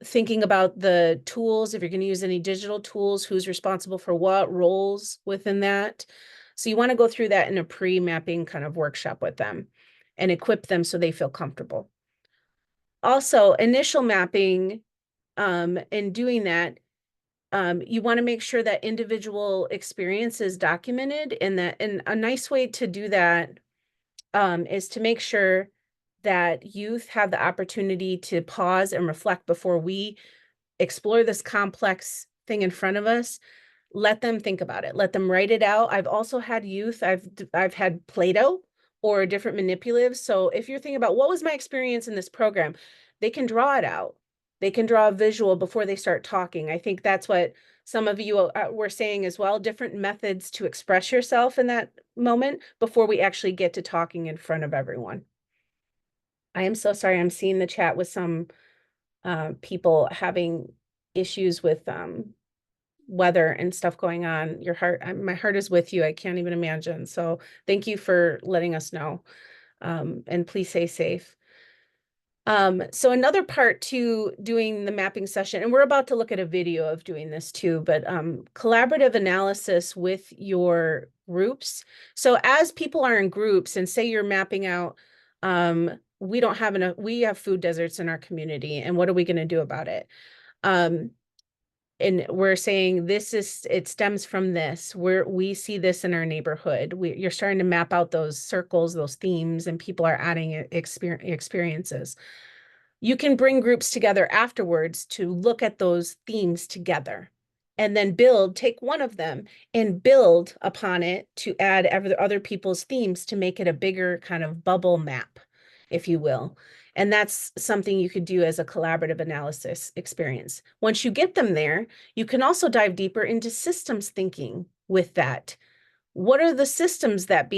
thinking about the tools, if you're going to use any digital tools, who's responsible for what roles within that. So you want to go through that in a pre-mapping kind of workshop with them and equip them so they feel comfortable. Also, initial mapping, in doing that, you want to make sure that individual experience is documented, and a nice way to do that is to make sure that youth have the opportunity to pause and reflect before we explore this complex thing in front of us. Let them think about it. Let them write it out. I've also had youth, I've had Play-Doh or different manipulatives. So if you're thinking about what was my experience in this program, they can draw it out. They can draw a visual before they start talking. I think that's what some of you were saying as well, different methods to express yourself in that moment before we actually get to talking in front of everyone. I am so sorry. I'm seeing the chat with some people having issues with weather and stuff going on. My heart is with you. I can't even imagine. So thank you for letting us know. And please stay safe. So another part to doing the mapping session, and we're about to look at a video of doing this too, but collaborative analysis with your groups. So as people are in groups, and say you're mapping out, we have food deserts in our community, and what are we going to do about it? And we're saying it stems from this, we see this in our neighborhood. You're starting to map out those circles, those themes, and people are adding experiences. You can bring groups together afterwards to look at those themes together, and then take one of them and build upon it to add other people's themes to make it a bigger kind of bubble map, if you will. And that's something you could do as a collaborative analysis experience. Once you get them there, you can also dive deeper into systems thinking with that. What are the systems that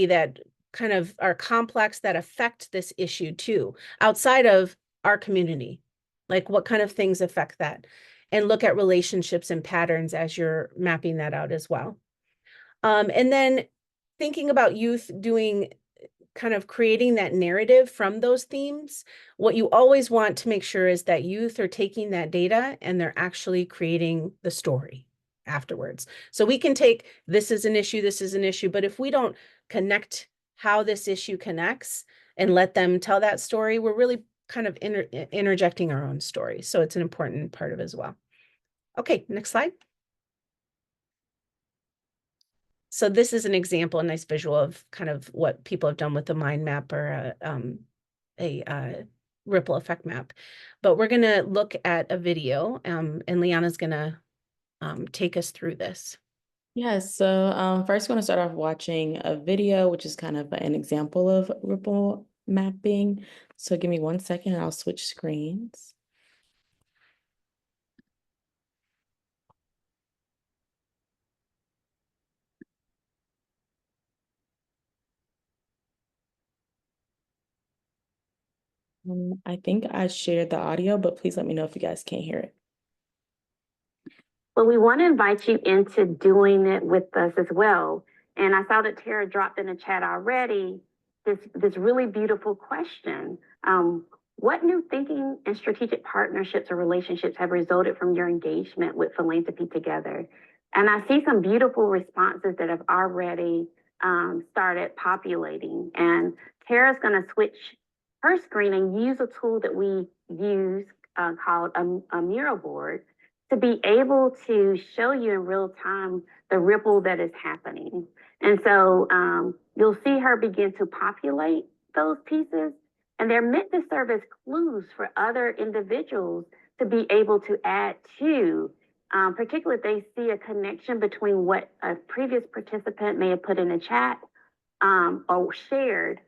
kind of are complex, that affect this issue too, outside of our community? Like what kind of things affect that? And look at relationships and patterns as you're mapping that out as well. And then thinking about youth doing kind of creating that narrative from those themes, what you always want to make sure is that youth are taking that data and they're actually creating the story afterwards. So we can take this is an issue, but if we don't connect how this issue connects and let them tell that story, we're really kind of interjecting our own story. So it's an important part of it as well. Okay, next slide. So this is an example, a nice visual of kind of what people have done with the mind map or a ripple effect map. But we're going to look at a video, and Liana's going to take us through this. Yes, so first we're going to start off watching a video, which is kind of an example of ripple mapping. So give me 1 second and I'll switch screens. I think I shared the audio, but please let me know if you guys can't hear it. But we want to invite you into doing it with us as well. And I saw that Tara dropped in the chat already this really beautiful question. What new thinking and strategic partnerships or relationships have resulted from your engagement with Philanthropy Together? And I see some beautiful responses that have already started populating. And Tara's going to switch her screen and use a tool that we use called a mural board to be able to show you in real time the ripple that is happening. And so you'll see her begin to populate those pieces, and they're meant to serve as clues for other individuals to be able to add to, particularly if they see a connection between what a previous participant may have put in the chat or shared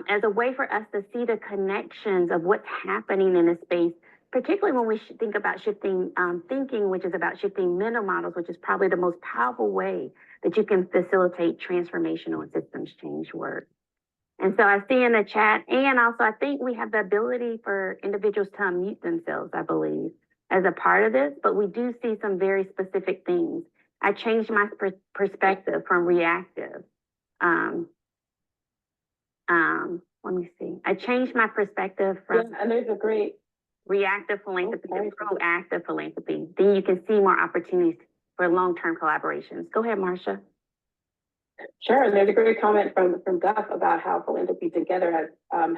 as a way for us to see the connections of what's happening in a space, particularly when we think about shifting thinking, which is about shifting mental models, which is probably the most powerful way that you can facilitate transformational and systems change work. And so I see in the chat, and also I think we have the ability for individuals to unmute themselves, I believe, as a part of this, but we do see some very specific things. I changed my perspective from reactive. Let me see. I changed my perspective from and there's a great reactive philanthropy to proactive philanthropy. Then you can see more opportunities for long-term collaborations. Go ahead, Marcia. Sure, and there's a great comment from Guff about how Philanthropy Together has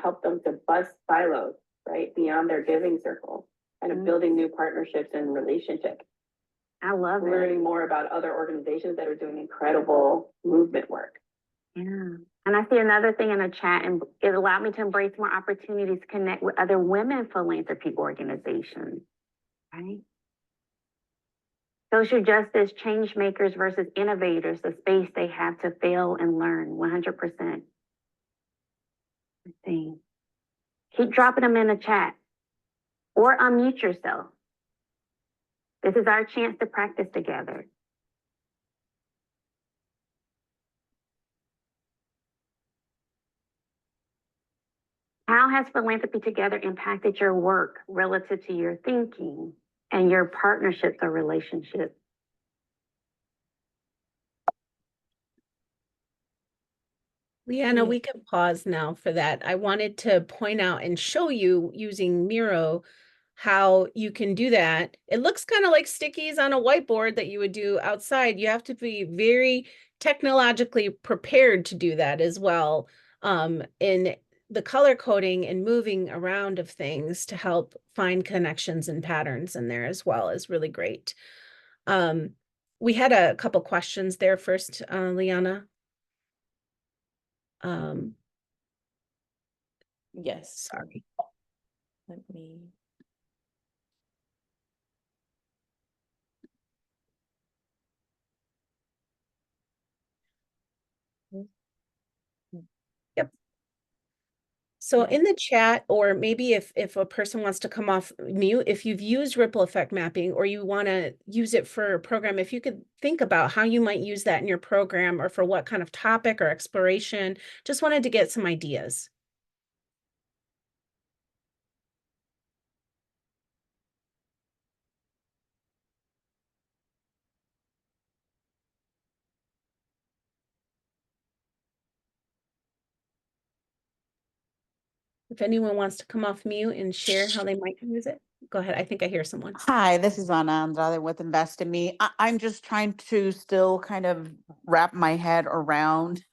helped them to bust silos, right, beyond their giving circle, kind of building new partnerships and relationships. I love learning more about other organizations that are doing incredible movement work. Yeah. And I see another thing in the chat, and it allowed me to embrace more opportunities to connect with other women philanthropy organizations, right? Social justice change makers versus innovators, the space they have to fail and learn, 100%. Let's see. Keep dropping them in the chat or unmute yourself. This is our chance to practice together. How has Philanthropy Together impacted your work relative to your thinking and your partnerships or relationships? Liana, we can pause now for that. I wanted to point out and show you using Miro how you can do that. It looks kind of like stickies on a whiteboard that you would do outside. You have to be very technologically prepared to do that as well. In the color coding and moving around of things to help find connections and patterns in there as well is really great. We had a couple questions there first, Liana. Yes. Sorry. Let me. Yep. So in the chat, or maybe if a person wants to come off mute, if you've used ripple effect mapping or you want to use it for a program, if you could think about how you might use that in your program or for what kind of topic or exploration, just wanted to get some ideas. If anyone wants to come off mute and share how they might use it, go ahead. I think I hear someone. Hi, this is Ana Andrade with Invest in Me. I'm just trying to still kind of wrap my head around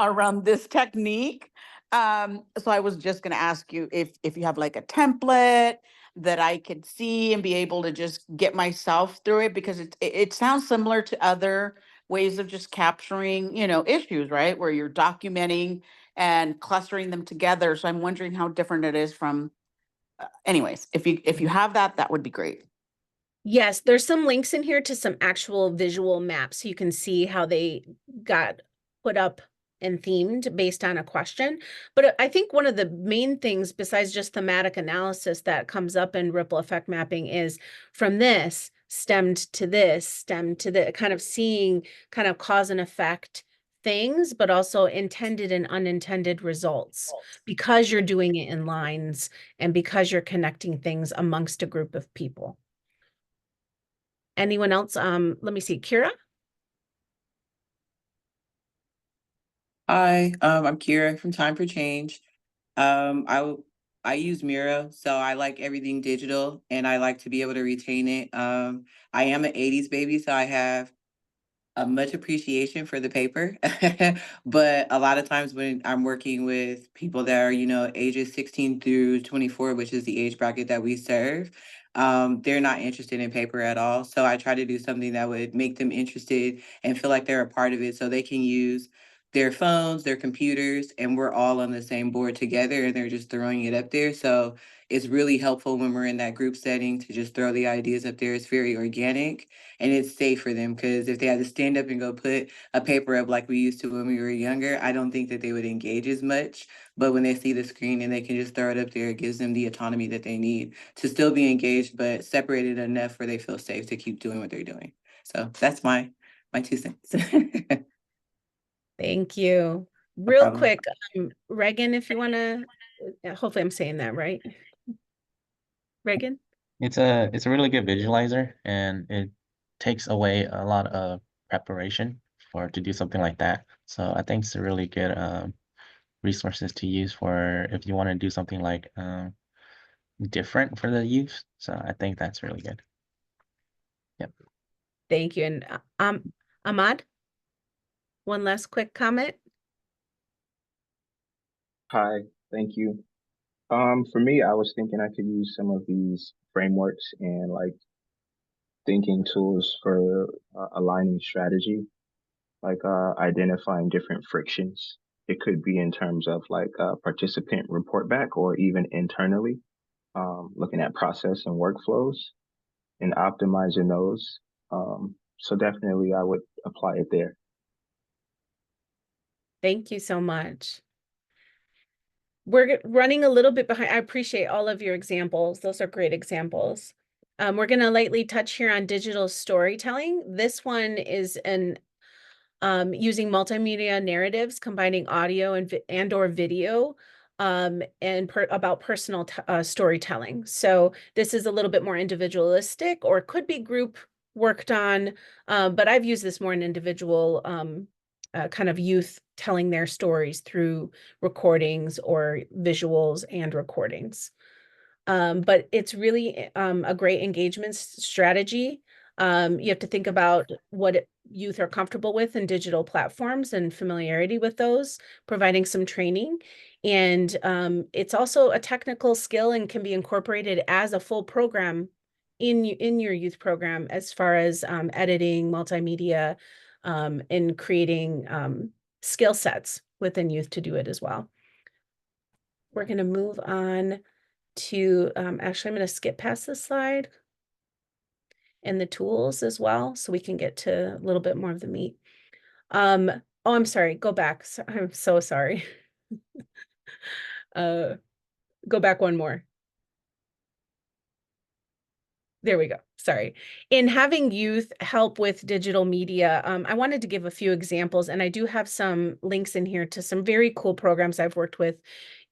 around this technique. So I was just going to ask you if you have like a template that I could see and be able to just get myself through it, because it sounds similar to other ways of just capturing, issues, right? Where you're documenting and clustering them together. So I'm wondering how different it is from anyways, if you have that, that would be great. Yes, there's some links in here to some actual visual maps so you can see how they got put up and themed based on a question. But I think one of the main things besides just thematic analysis that comes up in ripple effect mapping is from this stemmed to this, stemmed to the kind of seeing kind of cause and effect things, but also intended and unintended results because you're doing it in lines and because you're connecting things amongst a group of people. Anyone else? Let me see, Kira? Hi, I'm Kira from Time for Change. I use Miro, so I like everything digital and I like to be able to retain it. I am an 80s baby, so I have a much appreciation for the paper. But a lot of times when I'm working with people that are, ages 16 through 24, which is the age bracket that we serve, they're not interested in paper at all. So I try to do something that would make them interested and feel like they're a part of it so they can use their phones, their computers, and we're all on the same board together and they're just throwing it up there. So it's really helpful when we're in that group setting to just throw the ideas up there. It's very organic and it's safe for them, because if they had to stand up and go put a paper up like we used to when we were younger, I don't think that they would engage as much. But when they see the screen and they can just throw it up there, it gives them the autonomy that they need to still be engaged, but separated enough where they feel safe to keep doing what they're doing. So that's my 2 cents. Thank you. No Real problem. quick, Reagan, if you want to, hopefully I'm saying that right. Reagan? It's a really good visualizer, and it takes away a lot of preparation to do something like that. So I think it's a really good resources to use for if you want to do something like different for the youth. So I think that's really good. Yep. Thank you. And Ahmad, one last quick comment. Hi, thank you. For me, I was thinking I could use some of these frameworks and like thinking tools for aligning strategy, like identifying different frictions. It could be in terms of like participant report back or even internally, looking at process and workflows and optimizing those. So definitely I would apply it there. Thank you so much. We're running a little bit behind. I appreciate all of your examples. Those are great examples. We're going to lightly touch here on digital storytelling. This one is using multimedia narratives, combining audio and or video, and about personal storytelling. So this is a little bit more individualistic, or could be group worked on, but I've used this more in individual kind of youth telling their stories through recordings or visuals and recordings. But it's really a great engagement strategy. You have to think about what youth are comfortable with in digital platforms and familiarity with those, providing some training. And it's also a technical skill and can be incorporated as a full program in your youth program, as far as editing, multimedia, and creating skill sets within youth to do it as well. We're going to move on to, actually, I'm going to skip past this slide and the tools as well, so we can get to a little bit more of the meat. Oh, I'm sorry, go back. I'm so sorry. Go back one more. There we go. Sorry. In having youth help with digital media, I wanted to give a few examples, and I do have some links in here to some very cool programs I've worked with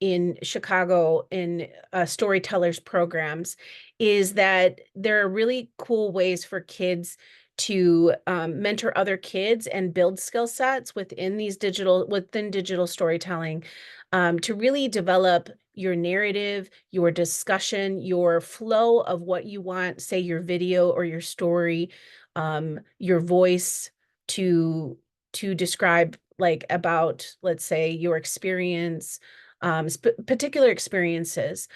in Chicago in storytellers programs. Is that there are really cool ways for kids to mentor other kids and build skill sets within digital storytelling, to really develop your narrative, your discussion, your flow of what you want, say your video or your story, your voice to describe like about, let's say, your experience, particular experiences.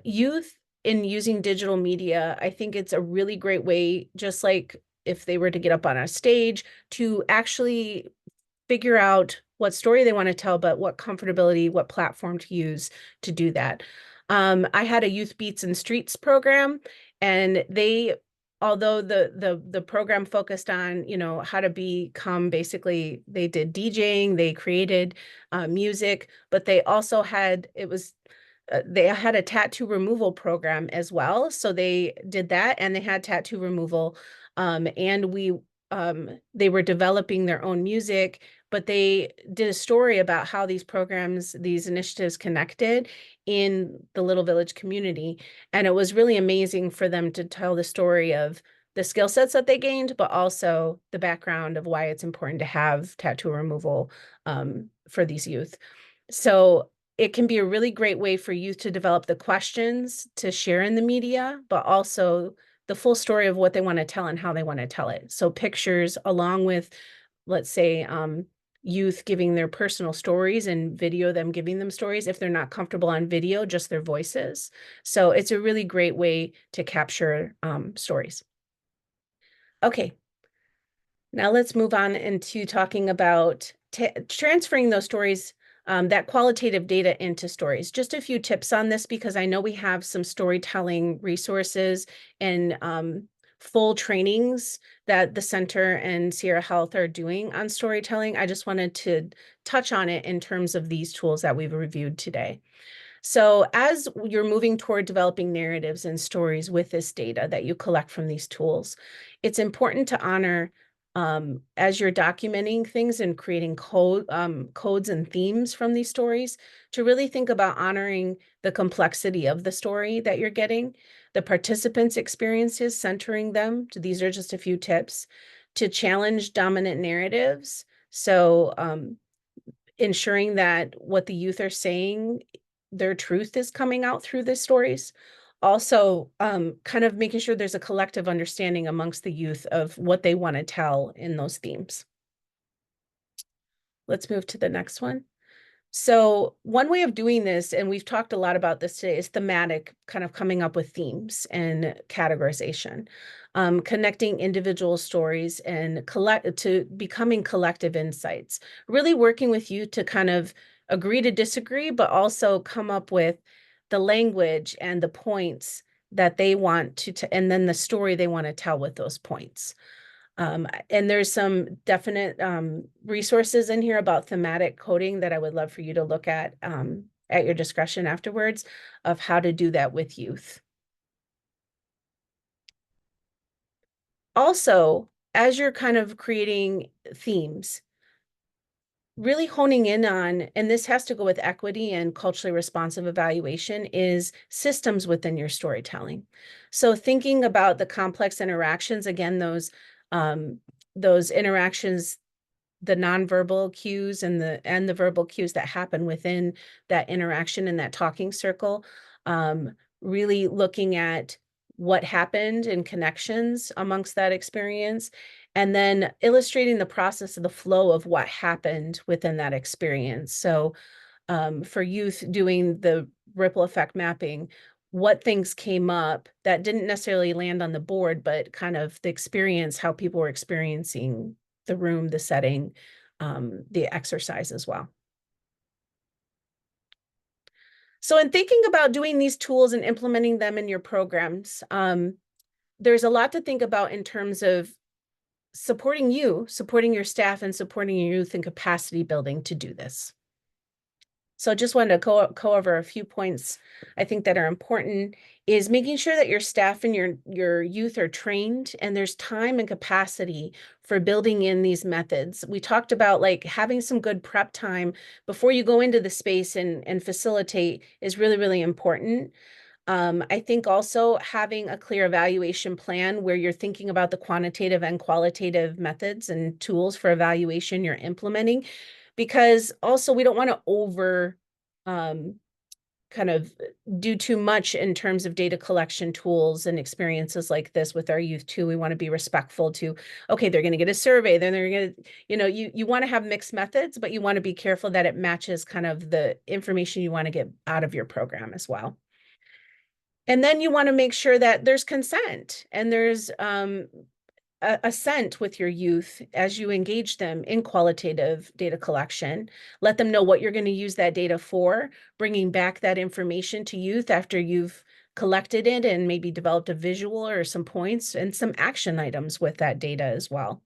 Youth in using digital media, I think it's a really great way, just like if they were to get up on a stage, to actually figure out what story they want to tell, but what comfortability, what platform to use to do that. I had a Youth Beats and Streets program, and although the program focused on, how to become, basically they did DJing, they created music, but they also had, they had a tattoo removal program as well. So they did that, and they had tattoo removal. And they were developing their own music, but they did a story about how these programs, these initiatives connected in the Little Village community. And it was really amazing for them to tell the story of the skill sets that they gained, but also the background of why it's important to have tattoo removal for these youth. So it can be a really great way for youth to develop the questions to share in the media, but also the full story of what they want to tell and how they want to tell it. So pictures along with, let's say, youth giving their personal stories, and video them giving them stories. If they're not comfortable on video, just their voices. So it's a really great way to capture stories. Okay, now let's move on into talking about transferring those stories, that qualitative data into stories. Just a few tips on this, because I know we have some storytelling resources and full trainings that the center and Sierra Health are doing on storytelling. I just wanted to touch on it in terms of these tools that we've reviewed today. So as you're moving toward developing narratives and stories with this data that you collect from these tools, it's important to honor, as you're documenting things and creating codes and themes from these stories, to really think about honoring the complexity of the story that you're getting, the participants' experiences, centering them. These are just a few tips to challenge dominant narratives. So ensuring that what the youth are saying, their truth is coming out through the stories. Also, kind of making sure there's a collective understanding amongst the youth of what they want to tell in those themes. Let's move to the next one. So one way of doing this, and we've talked a lot about this today, is thematic, kind of coming up with themes and categorization, connecting individual stories and to becoming collective insights, really working with you to kind of agree to disagree, but also come up with the language and the points that they want to and then the story they want to tell with those points. And there's some definite resources in here about thematic coding that I would love for you to look at your discretion afterwards, of how to do that with youth. Also, as you're kind of creating themes, really honing in on, and this has to go with equity and culturally responsive evaluation, is systems within your storytelling. So thinking about the complex interactions, again, those interactions, the nonverbal cues and the verbal cues that happen within that interaction in that talking circle, really looking at what happened in connections amongst that experience, and then illustrating the process of the flow of what happened within that experience. So for youth, doing the ripple effect mapping, what things came up that didn't necessarily land on the board, but kind of the experience, how people were experiencing the room, the setting, the exercise as well. So in thinking about doing these tools and implementing them in your programs, there's a lot to think about in terms of supporting you, supporting your staff, and supporting your youth in capacity building to do this. So just wanted to go over a few points I think that are important, is making sure that your staff and your youth are trained and there's time and capacity for building in these methods. We talked about like having some good prep time before you go into the space and facilitate is really, really important. I think also having a clear evaluation plan where you're thinking about the quantitative and qualitative methods and tools for evaluation you're implementing, because also we don't want to over kind of do too much in terms of data collection tools and experiences like this with our youth too. We want to be respectful to, okay, they're going to get a survey, then they're going to, you want to have mixed methods, but you want to be careful that it matches kind of the information you want to get out of your program as well. And then you want to make sure that there's consent and there's assent with your youth as you engage them in qualitative data collection. Let them know what you're going to use that data for, bringing back that information to youth after you've collected it and maybe developed a visual or some points and some action items with that data as well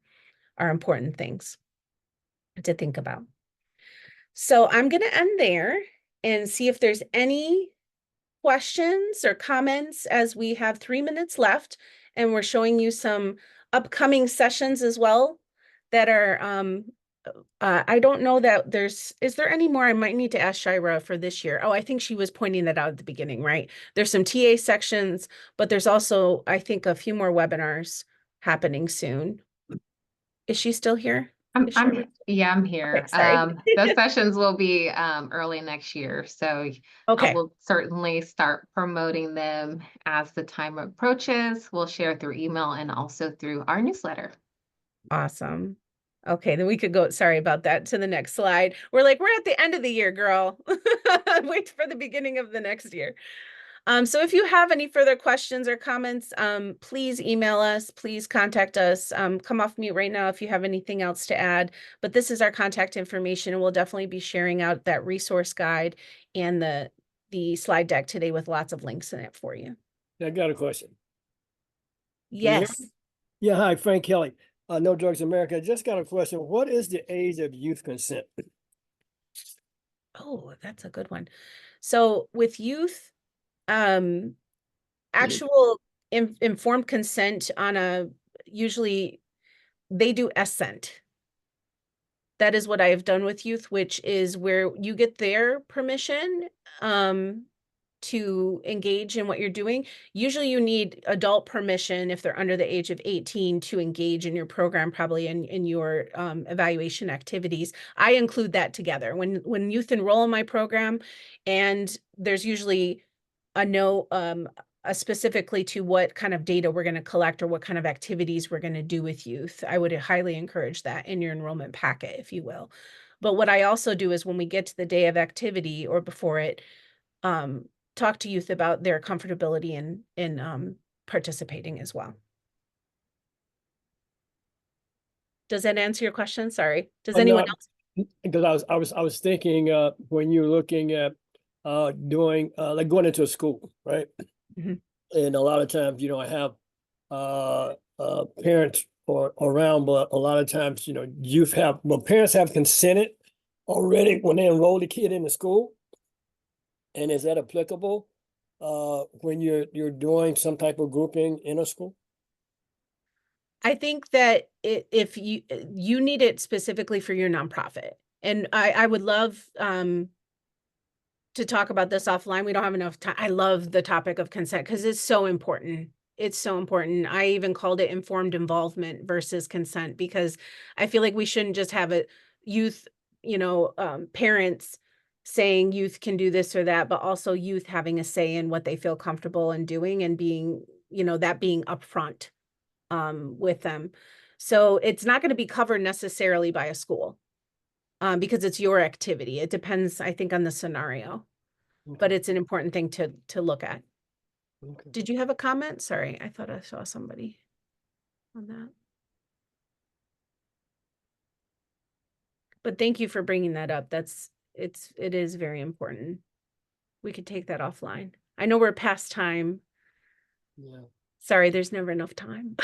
are important things to think about. So I'm going to end there and see if there's any questions or comments as we have 3 minutes left and we're showing you some upcoming sessions as well that are I don't know that is there any more? I might need to ask Shira for this year. Oh, I think she was pointing that out at the beginning, right? There's some TA sections, but there's also, I think, a few more webinars happening soon. Is she still here? Yeah, I'm here. Okay, sorry. Those sessions will be early next year. So Okay. we'll certainly start promoting them as the time approaches. We'll share through email and also through our newsletter. Awesome. Okay, then we could go, sorry about that, to the next slide. We're at the end of the year, girl. Wait for the beginning of the next year. So if you have any further questions or comments, please email us, please contact us. Come off mute right now if you have anything else to add, but this is our contact information and we'll definitely be sharing out that resource guide and the slide deck today with lots of links in it for you. I got a question. Yes. Yeah, hi, Frank Kelly. No Drugs America. Just got a question. What is the age of youth consent? Oh, that's a good one. So with youth, actual informed consent on usually they do assent. That is what I have done with youth, which is where you get their permission to engage in what you're doing. Usually you need adult permission if they're under the age of 18 to engage in your program, probably in your evaluation activities. I include that together. When youth enroll in my program, and there's usually a note specifically to what kind of data we're going to collect or what kind of activities we're going to do with youth. I would highly encourage that in your enrollment packet, if you will. But what I also do is when we get to the day of activity or before it, talk to youth about their comfortability in participating as well. Does that answer your question? Sorry. Does anyone else? Because I was thinking when you're looking at doing like going into a school, right? Mm-hmm. And a lot of times, I have parents around, but a lot of times, parents have consented already when they enroll the kid in the school. And is that applicable when you're doing some type of grouping in a school? I think that if you need it specifically for your nonprofit, and I would love to talk about this offline. We don't have enough time. I love the topic of consent because it's so important. It's so important. I even called it informed involvement versus consent because I feel like we shouldn't just have a youth, parents saying youth can do this or that, but also youth having a say in what they feel comfortable in doing and being, that being upfront with them. So it's not going to be covered necessarily by a school because it's your activity. It depends, I think, on the scenario, but it's an important thing to look at. Okay. Did you have a comment? Sorry, I thought I saw somebody on that. But thank you for bringing that up. It is very important. We could take that offline. I know we're past time. Yeah. Sorry, there's never enough time.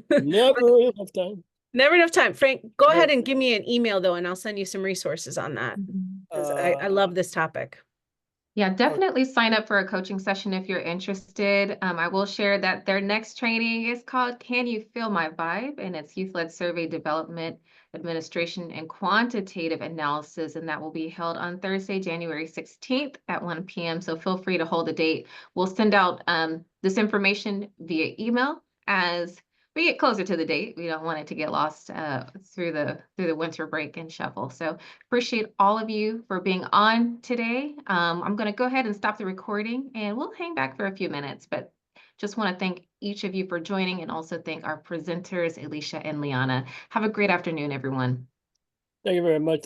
Never enough time. Never enough time. Frank, go ahead and give me an email though, and I'll send you some resources on that. Because I love this topic. Yeah, definitely sign up for a coaching session if you're interested. I will share that their next training is called Can You Feel My Vibe? And it's Youth-Led Survey Development, Administration, and Quantitative Analysis. And that will be held on Thursday, January 16th at 1 p.m. So feel free to hold a date. We'll send out this information via email as we get closer to the date. We don't want it to get lost through the winter break and shuffle. So appreciate all of you for being on today. I'm going to go ahead and stop the recording and we'll hang back for a few minutes, but just want to thank each of you for joining and also thank our presenters, Alicia and Liana. Have a great afternoon, everyone. Thank you very much.